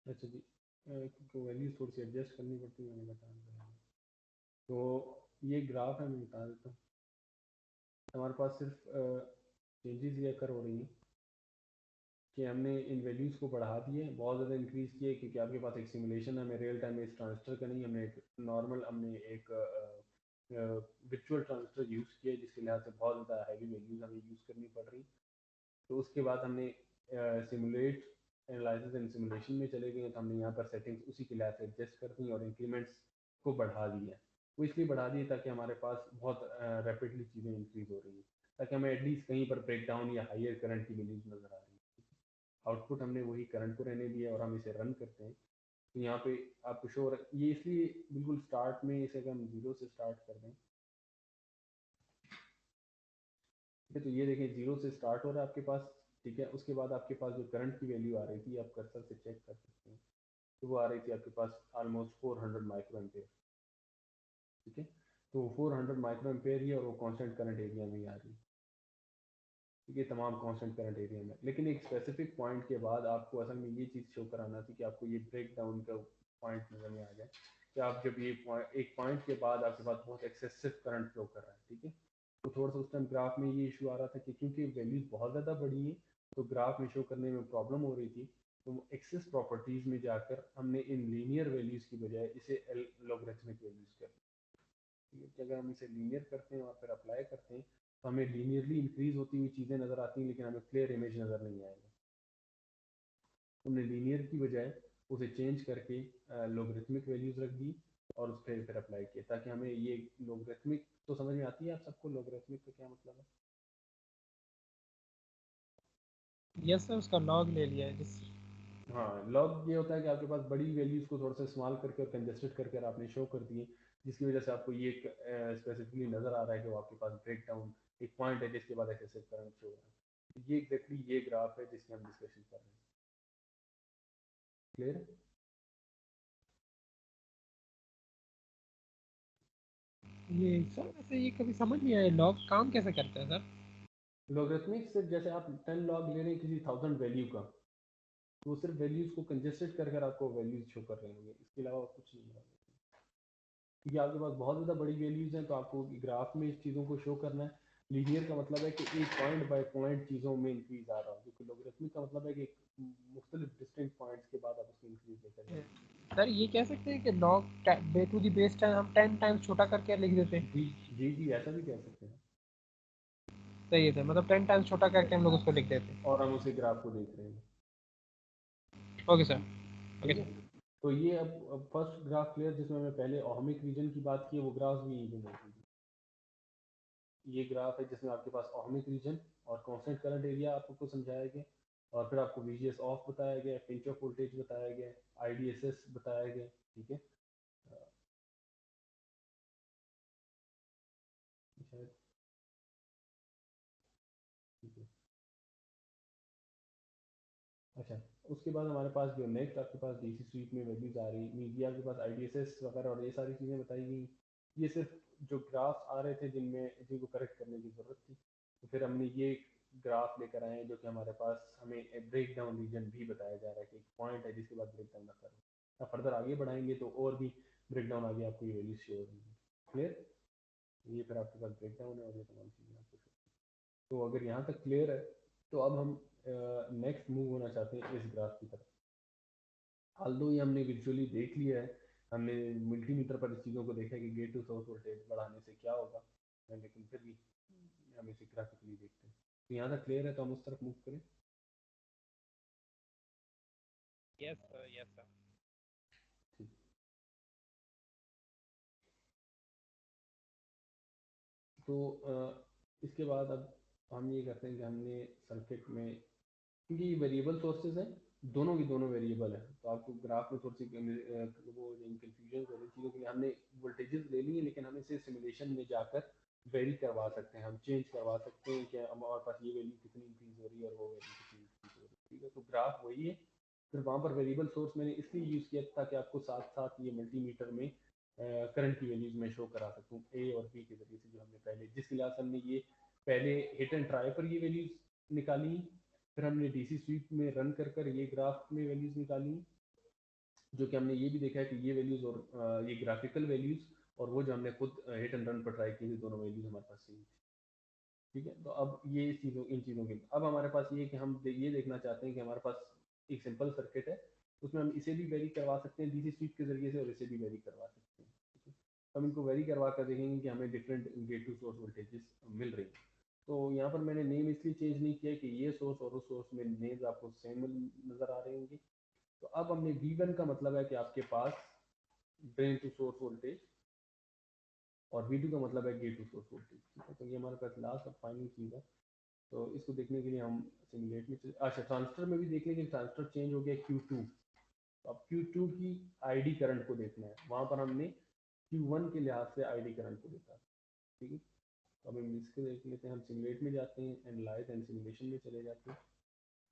Speaker 2: अच्छा जी, क्योंकि वैल्यूज थोड़ी सी एडजस्ट करनी पड़ती है, मैंने बताया। तो ये ग्राफ है, मैं बता देता हूँ। हमारे पास सिर्फ चेंजेस ये अकर हो रही हैं कि हमने इन वैल्यूज़ को बढ़ा दिए, बहुत ज़्यादा इंक्रीज़ किए, क्योंकि आपके पास एक सिमुलेशन है, हमें रियल टाइम में इस ट्रांजिस्टर का नहीं, हमने एक नॉर्मल, हमने एक विर्चुअल ट्रांजिस्टर यूज़ किया, जिसके लिहाज से बहुत ज़्यादा हैवी वैल्यूज़ हमें यूज़ करनी पड़ रही। तो उसके बाद हमने सिमुलेट एनालिसिस एंड सिमुलेशन में चले गए, तो हमने यहाँ पर सेटिंग्स उसी के लिहाज से एडजस्ट कर दी और इंक्रीमेंट्स को बढ़ा दिया। वो इसलिए बढ़ा दिए ताकि हमारे पास बहुत रैपिडली चीज़ें इंक्रीज़ हो रही हैं, ताकि हमें एटलीस्ट कहीं पर ब्रेकडाउन या हायर करंट की वैल्यूज नज़र आ रही है। आउटपुट हमने वही करंट को रहने दिया और हम इसे रन करते हैं, तो यहाँ पे आपको शो ये इसलिए बिल्कुल स्टार्ट में इसे अगर हम जीरो से स्टार्ट कर दें, ठीक है, तो ये देखें जीरो से स्टार्ट हो रहा है आपके पास, ठीक है। उसके बाद आपके पास जो करंट की वैल्यू आ रही थी, आप कर्सर से चेक कर सकते हैं, तो वो आ रही थी आपके पास ऑलमोस्ट 400 माइक्रो एम्पेयर, ठीक है। तो 400 माइक्रो एम्पेयर ही, और वो कांस्टेंट करंट एरिया में ही आ रही है, ठीक है, तमाम कांस्टेंट करंट एरिया में। लेकिन एक स्पेसिफिक पॉइंट के बाद आपको असल में ये चीज़ शो कराना थी कि आपको ये ब्रेक डाउन का पॉइंट नजर में आ जाए, कि आप जब ये एक पॉइंट के बाद आपके पास बहुत एक्सेसिव करंट फ्लो कर रहा है, ठीक है। तो थोड़ा सा उस टाइम ग्राफ में ये इशू आ रहा था कि क्योंकि वैल्यूज बहुत ज़्यादा बढ़ी हैं, तो ग्राफ में शो करने में प्रॉब्लम हो रही थी। तो एक्सेस प्रॉपर्टीज़ में जाकर हमने इन लीनियर वैल्यूज़ की बजाय इसे लॉगरिथमिक वैल्यूज़ कर दी, कि अगर हम इसे लीनियर करते हैं और फिर अप्लाई करते हैं, तो हमें लीनियरली इंक्रीज होती हुई चीज़ें नज़र आती हैं, लेकिन हमें क्लियर इमेज नज़र नहीं आएगा। हमने लीनियर की बजाय उसे चेंज करके लोगरिथमिक वैल्यूज रख दी और उस पर फिर अप्लाई किया, ताकि हमें ये लोगरिथमिक तो समझ में आती है आप सबको, लोगरिथमिक का क्या मतलब है?
Speaker 4: यस सर, उसका लॉग ले लिया है जिस।
Speaker 2: हाँ, लॉग ये होता है कि आपके पास बड़ी वैल्यूज को थोड़ा सा स्मॉल करके और कंजेस्टेड करके आपने शो कर दिए, जिसकी वजह से आपको ये स्पेसिफिकली नज़र आ रहा है कि वो आपके पास ब्रेक डाउन एक पॉइंट है जिसके बाद एक्सेसिव करंट शो हो रहा है। ये एग्जैक्टली ये ग्राफ है जिसकी हम डिस्कशन कर रहे हैं। क्लियर?
Speaker 4: ये सर वैसे ये कभी समझ नहीं आया, लॉग काम कैसे करता है सर?
Speaker 2: लोगरिथमिक सिर्फ जैसे आप 10 लॉग ले रहे हैं किसी 1000 वैल्यू का, तो वो सिर्फ वैल्यूज को कंजेस्टेड कर कर आपको वैल्यूज शो कर रहे होंगे, इसके अलावा और कुछ नहीं है। क्योंकि आपके पास बहुत ज़्यादा बड़ी वैल्यूज हैं, तो आपको ग्राफ में इस चीज़ों को शो करना है। लीनियर का मतलब है कि एक पॉइंट बाय पॉइंट चीज़ों में इंक्रीज आ रहा हो, जबकि लोगरिथमिक का मतलब है कि मुख्तलिफ डिस्टिंक्ट पॉइंट्स के बाद आप उसको इंक्रीज लेकर जाएंगे।
Speaker 4: सर ये कह सकते हैं कि log base to the base 10 हम 10 टाइम्स छोटा करके लिख देते हैं।
Speaker 2: जी जी जी, ऐसा भी कह सकते हैं।
Speaker 4: सही है सर, मतलब 10 टाइम्स छोटा करके हम लोग उसको लिख देते हैं।
Speaker 2: और हम उसी ग्राफ को देख रहे हैं,
Speaker 4: ओके सर। ओके
Speaker 2: ठीक है।
Speaker 4: सर।
Speaker 2: तो ये अब फर्स्ट ग्राफ क्लियर, जिसमें मैं पहले ओहमिक रीजन की बात की, वो ग्राफ भी यहीं पे मौजूद है। ये ग्राफ है जिसमें आपके पास ओहमिक रीजन और कांस्टेंट करंट एरिया आपको समझाया गया, और फिर आपको वीजीएस ऑफ बताया गया, पिंच ऑफ वोल्टेज बताया गया, आईडीएसएस बताया गया, ठीक है। शायद ठीक है। अच्छा, उसके बाद हमारे पास जो नेक्स्ट आपके पास डीसी स्वीप में वैल्यूज आ रही, मीडिया आपके पास आईडीएसएस वगैरह और ये सारी चीज़ें बताई गई। ये सिर्फ जो ग्राफ्स आ रहे थे जिनमें जिनको करेक्ट करने की ज़रूरत थी, तो फिर हमने ये ग्राफ लेकर आए हैं जो कि हमारे पास हमें ब्रेक डाउन रीजन भी बताया जा रहा है कि एक पॉइंट है जिसके बाद ब्रेक डाउन अकर हो। अब फर्दर आगे बढ़ाएंगे तो और भी ब्रेक डाउन आगे आपको ये वैल्यू शो होगी। क्लियर? ये फिर आपके पास ब्रेक डाउन है और ये तमाम चीज़ें आपको show। तो अगर यहाँ तक क्लियर है, तो अब हम नेक्स्ट मूव होना चाहते हैं इस ग्राफ की तरफ। हाल ये हमने विजुअली देख लिया है, हमने मल्टीमीटर पर इस चीज़ों को देखा है कि गेट टू सोर्स वोल्टेज बढ़ाने से क्या होगा, लेकिन फिर भी हम इसे ग्राफिकली देखते हैं। तो यहाँ तक क्लियर है, तो हम उस तरफ मूव करें।
Speaker 4: Yes sir, yes sir.
Speaker 2: ठीक। तो इसके बाद अब हम ये करते हैं कि हमने सर्किट में, क्योंकि ये वेरिएबल सोर्सेज हैं, दोनों की दोनों वेरिएबल है, तो आपको ग्राफ में थोड़ी सी वो कंफ्यूजन हो रही चीज़ों के लिए हमने वोल्टेजेस ले लिए, लेकिन हम इसे सिमुलेशन में जाकर वेरी करवा सकते हैं, हम चेंज करवा सकते हैं कि हमारे पास ये वैल्यू कितनी इंक्रीज हो रही है और वो वैल्यू कितनी इंक्रीज हो रही है, ठीक है। तो ग्राफ वही है, फिर वहाँ पर वेरिएबल सोर्स मैंने इसलिए यूज़ किया ताकि आपको साथ साथ ये मल्टीमीटर में करंट की वैल्यूज मैं शो करा सकूँ ए और बी के जरिए से, जो हमने पहले जिस क्लास हमने ये पहले हिट एंड ट्राई पर ये वैल्यूज निकाली, फिर हमने डीसी स्वीप में रन कर कर ये ग्राफ में वैल्यूज निकाली, जो कि हमने ये भी देखा है कि ये वैल्यूज़ और ये ग्राफिकल वैल्यूज़ और वो जो हमने खुद हिट एंड रन पर ट्राई की थी, दोनों वैल्यूज़ हमारे पास सेम थी। ठीक है, तो अब ये इन चीज़ों के अब हमारे पास ये कि हम ये देखना चाहते हैं कि हमारे पास एक सिंपल सर्किट है, उसमें हम इसे भी वेरी करवा सकते हैं डीसी स्वीप के ज़रिए से और इसे भी वेरी करवा सकते हैं। ठीक है, तो हम इनको वेरी करवा कर देखेंगे कि हमें different gate to source voltages मिल रही हैं। तो यहाँ पर मैंने नेम इसलिए चेंज नहीं किया कि ये सोर्स और उस सोर्स में नेम्स आपको सेम नज़र आ रहे होंगे। तो अब हमने V1 का मतलब है कि आपके पास ड्रेन टू सोर्स वोल्टेज और V2 का मतलब है गेट टू सोर्स वोल्टेज। ठीक है, तो ये हमारे पास लास्ट और फाइनल चीज़ है। तो इसको देखने के लिए हम सिमुलेट में अच्छा ट्रांजिस्टर में भी देख लेंगे, ट्रांजिस्टर चेंज हो गया Q2। तो अब Q2 की आईडी करंट को देखना है, वहाँ पर हमने Q1 के लिहाज से आईडी करंट को देखा। ठीक है, तो अब हम इसको देख लेते हैं, हम सिमुलेट में जाते हैं, एनालाइज एंड सिमुलेशन में चले जाते हैं।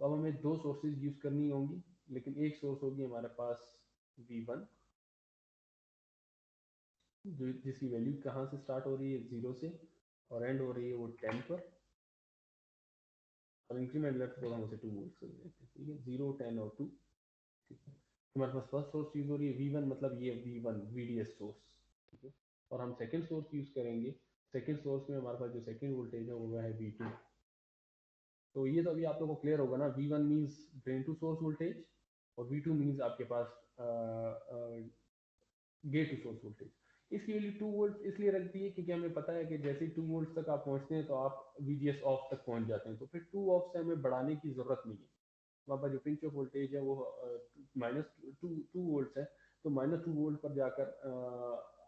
Speaker 2: तो अब हमें दो सोर्सेज यूज़ करनी होंगी, लेकिन एक सोर्स होगी हमारे पास V1 जो जिसकी वैल्यू कहाँ से स्टार्ट हो रही है 0 से और एंड हो रही है वो 10 पर, और इंक्रीमेंट लेफ्ट को हम उसे 2 वोल्ट कर देते हैं। ठीक है, 0 10 और 2। ठीक है, हमारे पास फर्स्ट सोर्स यूज हो रही है V1 मतलब ये V1 VDS सोर्स। ठीक है, और हम सेकंड सोर्स यूज करेंगे, सेकंड सोर्स में हमारे पास जो सेकंड वोल्टेज है वो है V2। तो ये तो अभी आप लोगों को क्लियर होगा ना, V1 means drain to source voltage और V2 मींस आपके पास गेट टू सोर्स वोल्टेज। इसकी वैल्यू 2 वोल्ट इसलिए रख दी है क्योंकि हमें पता है कि जैसे ही 2 वोल्ट तक आप पहुंचते हैं तो आप VGS ऑफ तक पहुंच जाते हैं, तो फिर 2 ऑफ से हमें बढ़ाने की ज़रूरत नहीं है। वहाँ पर जो पिंच ऑफ वोल्टेज है वो -2 वोल्ट है, तो -2 वोल्ट पर जाकर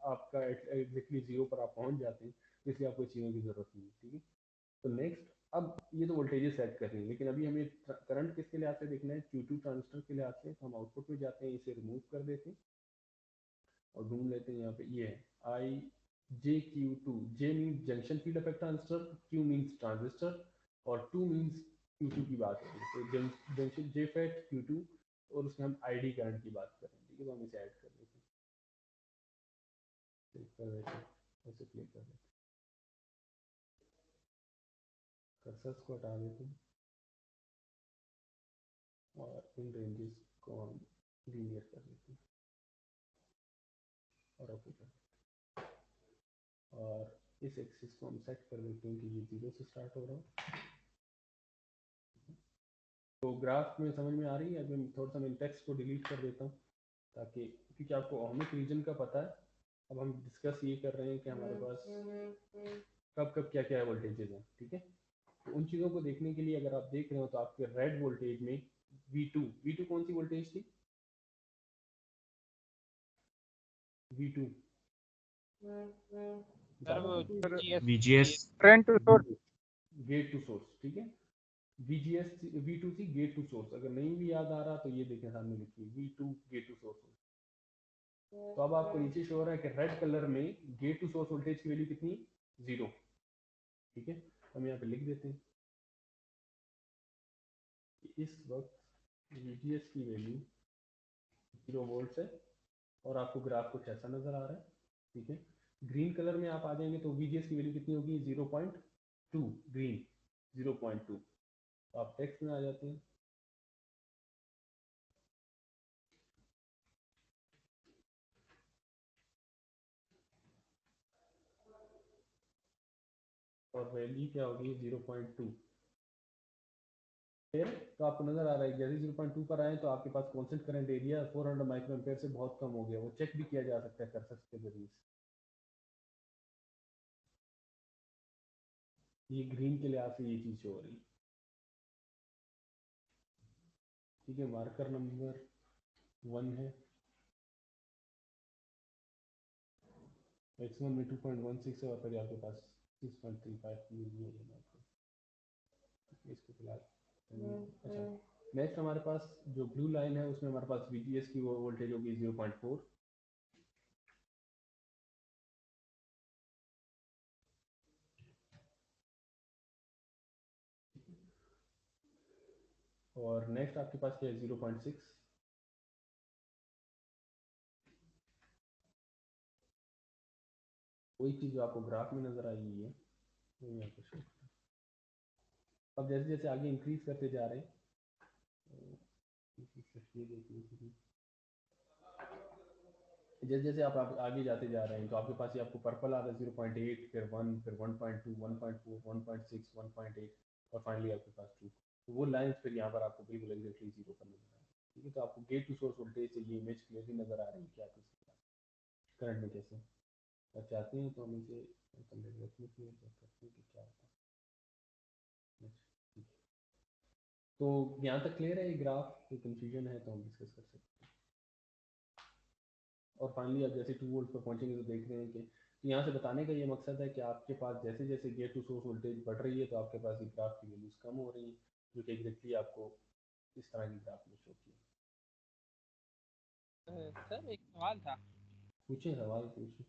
Speaker 2: आपका एग्जैक्टली 0 पर आप पहुंच जाते हैं, इसलिए आपको इस चीज़ों की ज़रूरत नहीं है। ठीक है, तो नेक्स्ट अब ये तो वोल्टेजेस सेट कर रही है, लेकिन अभी हमें करंट किसके लिहाज से देखना है, Q2 ट्रांजिस्टर के लिहाज से। तो हम आउटपुट में जाते हैं, इसे रिमूव कर देते हैं और ढूंढ लेते हैं। यहाँ पे ये है IJQ2। J means junction field effect transistor, Q means transistor और 2 मीन्स Q2 की बात करें तो जंक्शन J फैक्ट Q2 और उसमें हम ID करंट की बात करें। ठीक है, तो हम इसे ऐड कर देते हैं, कर देते हैं, ऐसे प्ले कर देते हैं, कर्सर्स को हटा देते हैं और इन रेंजेस को हम लीनियर कर देते हैं और ओके कर देते हैं, और इस एक्सिस को हम सेट कर देते हैं कि ये 0 से स्टार्ट हो रहा है। तो ग्राफ में समझ में आ रही है। अभी थोड़ा सा मैं टेक्स्ट को डिलीट कर देता हूँ ताकि, क्योंकि आपको ओमिक रीजन का पता है। अब हम डिस्कस ये कर रहे हैं कि हमारे पास कब कब क्या क्या वोल्टेजेस हैं। ठीक है, तो उन चीज़ों को देखने के लिए अगर आप देख रहे हो तो आपके रेड वोल्टेज में V2 कौन सी वोल्टेज थी, V2
Speaker 4: सर वो GS
Speaker 1: VGS
Speaker 3: drain to source.
Speaker 2: Gate to source. ठीक है, VGS V2 थी गेट टू सोर्स। अगर नहीं भी याद आ रहा तो ये देखें सामने लिखिए V2 गेट टू सोर्स। तो अब आपको नीचे शो हो रहा है कि रेड कलर में गेट टू सोर्स वोल्टेज की वैल्यू कितनी, 0। ठीक है, हम यहाँ पे लिख देते हैं कि इस वक्त VGS की वैल्यू 0 वोल्ट है और आपको ग्राफ कुछ ऐसा नजर आ रहा है। ठीक है, ग्रीन कलर में आप आ जाएंगे तो VGS की वैल्यू कितनी होगी, 0.2। ग्रीन 0.2। तो आप टेक्स्ट में आ जाते हैं, और वैल्यू क्या होगी 0.2। फिर तो आपको नजर आ रहा है जैसे 0.2 पर आए तो आपके पास constant current area 400 micro ampere से बहुत कम हो गया। वो चेक भी किया जा सकता है कर्सर के जरिए से। ये ग्रीन के लिहाज से ये चीज हो रही है। ठीक है, मार्कर नंबर 1 है, X1 में 2.16 है और फिर आपके पास 6.35 की ये है मार्कर। इसको फिलहाल अच्छा, नेक्स्ट हमारे पास जो ब्लू लाइन है उसमें हमारे पास VGS की वो वोल्टेज होगी 0.4। और नेक्स्ट आपके पास क्या है 0.6। वही चीज़ जो आपको ग्राफ में नजर आई हुई है वो यहाँ पर शो। अब जैसे जैसे आगे इंक्रीज करते जा रहे हैं तो ये देखिए जैसे जैसे आप आगे जाते जा रहे हैं तो आपके पास ये आपको पर्पल आ रहा है 0.8, फिर 1, फिर 1.2, 1.4, 1.6, 1.8 और फाइनली आपके पास 2। तो वो लाइंस फिर यहाँ पर आपको बिल्कुल एग्जैक्टली जीरो पर नजर आ रहा है। ठीक है, तो आपको गेट टू सोर्स वोल्टेज से ये इमेज क्लियरली नजर आ रही है कि आप इसके करंट में कैसे आप चाहते हैं। तो हम इसे चेक करते हैं कि क्या होता है। तो यहाँ तक क्लियर है ये ग्राफ, कोई कंफ्यूजन है तो हम डिस्कस कर सकते हैं। और फाइनली आप जैसे 2 वोल्ट पर पहुंचेंगे तो देख रहे हैं कि तो यहाँ से बताने का ये मकसद है कि आपके पास जैसे जैसे गेट टू सोर्स वोल्टेज बढ़ रही है तो आपके पास ये ग्राफ की वैल्यूज कम हो रही है, जो कि एग्जैक्टली आपको इस तरह की ग्राफ में शो किया।
Speaker 4: सर एक सवाल था,
Speaker 2: पूछे सवाल पूछे।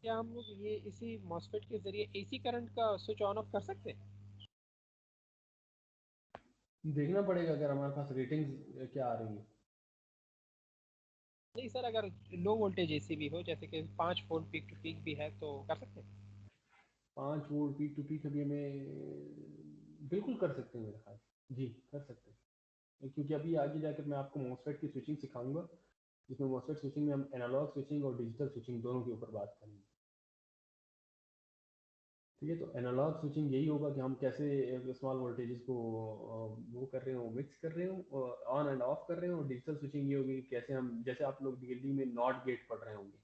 Speaker 4: क्या हम लोग ये इसी मॉसफेट के जरिए एसी करंट का स्विच ऑन ऑफ कर सकते हैं?
Speaker 2: देखना पड़ेगा अगर हमारे पास रेटिंग्स क्या आ रही है।
Speaker 4: नहीं सर, अगर लो वोल्टेज एसी भी हो, जैसे कि 5 वोल्ट पीक टू पीक भी है, तो कर सकते हैं?
Speaker 2: 5 वोल्ट पीक टू पीक अभी हमें बिल्कुल कर सकते हैं मेरे ख्याल जी, कर सकते हैं। क्योंकि अभी आगे जाकर मैं आपको मॉसफेट की स्विचिंग सिखाऊंगा, जिसमें मॉसफेट स्विचिंग में हम एनालॉग स्विचिंग और डिजिटल स्विचिंग दोनों के ऊपर बात करेंगे। ठीक है, तो एनालॉग स्विचिंग यही होगा कि हम कैसे स्मॉल वोल्टेजेस को वो कर रहे हो, मिक्स कर रहे हो, ऑन एंड ऑफ कर रहे हो। और डिजिटल स्विचिंग ये होगी कि कैसे हम, जैसे आप लोग डीएलडी में नॉट गेट पढ़ रहे होंगे,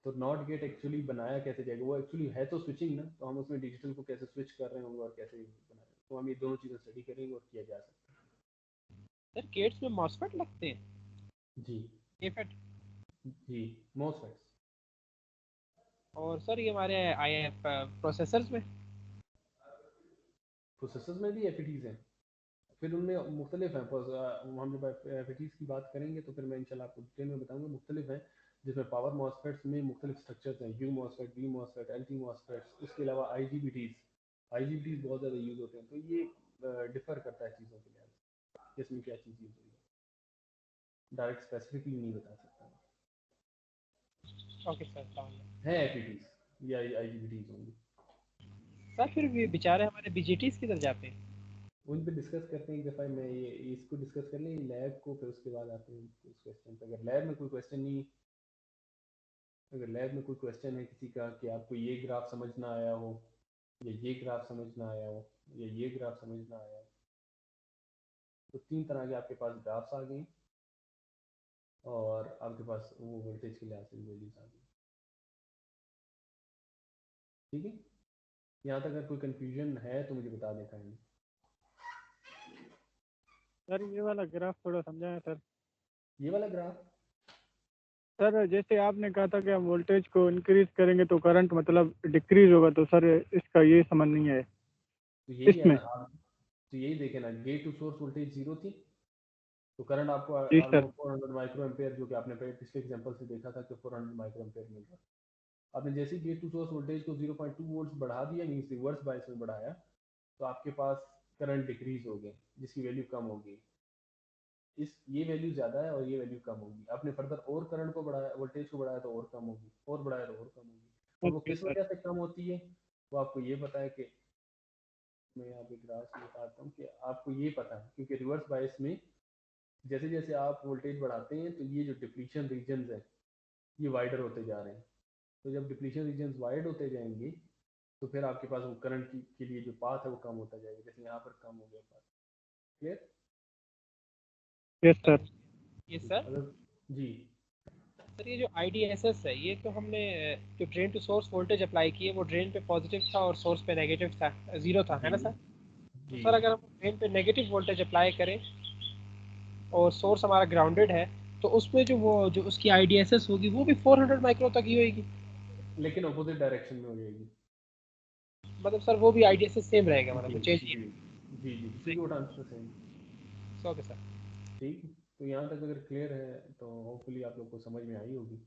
Speaker 2: तो नॉट गेट एक्चुअली बनाया कैसे जाएगा, वो एक्चुअली है तो स्विचिंग ना, तो हम उसमें डिजिटल को कैसे स्विच कर रहे होंगे और कैसे बना रहे हैं, तो हम ये दोनों चीज़ें स्टडी करेंगे और किया जा सकता
Speaker 4: सर गेट्स में मॉसफेट लगते हैं?
Speaker 2: है। जी
Speaker 4: एफेट?
Speaker 2: जी, मोस्टफेट्स।
Speaker 4: और सर ये हमारे आई प्रोसेसर्स में?
Speaker 2: प्रोसेसर्स में भी एफईटीज हैं, फिर उनमें मुख्तलिफ हैं। हम जब एफईटीज की बात करेंगे तो फिर मैं इंशाल्लाह आपको डिटेल में बताऊंगा। मुख्तलिफ हैं, जिसमें पावर मॉसफेट्स में मुख्तलिफ स्ट्रक्चर्स हैं, U MOSFET, B MOSFET, L T MOSFETs, उसके अलावा आईजीबीटीज बहुत ज़्यादा यूज़ होते हैं। तो ये डिफर करता है चीज़ों के लिहाज से, इसमें क्या चीज़ यूज़ हुई है, डायरेक्ट स्पेसिफिकली नहीं बता सकता।
Speaker 4: ओके सर, समझ गया।
Speaker 2: है एफईटीज या आईजीबीटीज होंगी।
Speaker 4: सर फिर भी बेचारे हमारे बीजीटीज किधर जाते हैं?
Speaker 2: उन पे डिस्कस करते हैं एक दफ़ा। मैं ये इसको डिस्कस कर लें लैब को, फिर उसके बाद आते हैं उस क्वेश्चन पे। अगर लैब में कोई क्वेश्चन नहीं, अगर लैब में कोई क्वेश्चन है किसी का कि आपको ये ग्राफ समझ ना आया हो, या ये ग्राफ समझ ना आया हो, या ये ग्राफ समझ ना आया हो, तो 3 तरह के आपके पास ग्राफ्स आ गए और आपके पास वो वोल्टेज के लिहाज से वैल्यूज आ गई। ठीक है, यहाँ तक अगर कोई कंफ्यूजन है तो मुझे बता दें काइंडली।
Speaker 3: सर ये वाला ग्राफ थोड़ा समझाएं सर।
Speaker 2: ये वाला ग्राफ,
Speaker 3: सर जैसे आपने कहा था कि हम वोल्टेज को इंक्रीज करेंगे तो करंट मतलब डिक्रीज होगा, तो सर इसका ये समझ नहीं है
Speaker 2: तो यही है
Speaker 3: इसमें।
Speaker 2: ना आप, तो यही देखे ना, गेट टू सोर्स वोल्टेज 0 थी, तो करंट आपको
Speaker 3: जी सर।
Speaker 2: ऑलमोस्ट 400 माइक्रो एम्पेयर, जो कि आपने पिछले एग्जांपल से देखा था कि 400 माइक्रो एम्पेयर मिल रहा है। आपने जैसे ही गेट टू सोर्स वोल्टेज को 0.2 वोल्ट बढ़ा दिया, मींस रिवर्स बायस में बढ़ाया, तो आपके पास करंट डिक्रीज हो गए, जिसकी वैल्यू कम हो गई। इस ये वैल्यू ज़्यादा है और ये वैल्यू कम होगी। आपने फर्दर और करंट को बढ़ाया, वोल्टेज को बढ़ाया तो और कम होगी, और बढ़ाया तो और कम होगी। और वो
Speaker 3: ओके
Speaker 2: किस
Speaker 3: सर।
Speaker 2: वजह से कम होती है, वो आपको ये पता है कि, मैं यहाँ पे ग्राफ से बताता हूँ कि आपको ये पता है, क्योंकि रिवर्स बायस में जैसे जैसे आप वोल्टेज बढ़ाते हैं तो ये जो डिप्लीशन रीजन है ये वाइडर होते जा रहे हैं। तो जब डिप्लीशन रीजन वाइड होते जाएंगे तो फिर आपके पास वो करंट के लिए जो पाथ है वो कम होता जाएगा, जैसे यहाँ पर कम हो गया path. Clear?
Speaker 3: Yes
Speaker 4: sir
Speaker 3: sir.
Speaker 4: ये सर
Speaker 2: अगर जी,
Speaker 4: सर ये जो IDSS है, ये तो हमने जो drain to source voltage apply की है, वो ड्रेन पे पॉजिटिव था और सोर्स पे नेगेटिव था, जीरो था, है
Speaker 2: जी
Speaker 4: ना सर? तो
Speaker 2: जी,
Speaker 4: सर अगर हम ड्रेन पे नेगेटिव वोल्टेज अप्लाई करें और सोर्स हमारा ग्राउंडेड है, तो उसमें जो वो जो उसकी IDSS होगी वो भी 400 माइक्रो तक ही होगी?
Speaker 2: लेकिन अपोजिट डायरेक्शन में हो जाएगी।
Speaker 4: मतलब सर वो भी IDSS सेम रहेगा, मतलब
Speaker 2: जी
Speaker 4: कुछ चेंज नहीं
Speaker 2: जी जी जी,
Speaker 4: है?
Speaker 2: CO transfer same.
Speaker 4: Okay sir.
Speaker 2: ठीक, तो यहाँ तक अगर क्लियर है तो होपफुली आप लोग को समझ में आई होगी।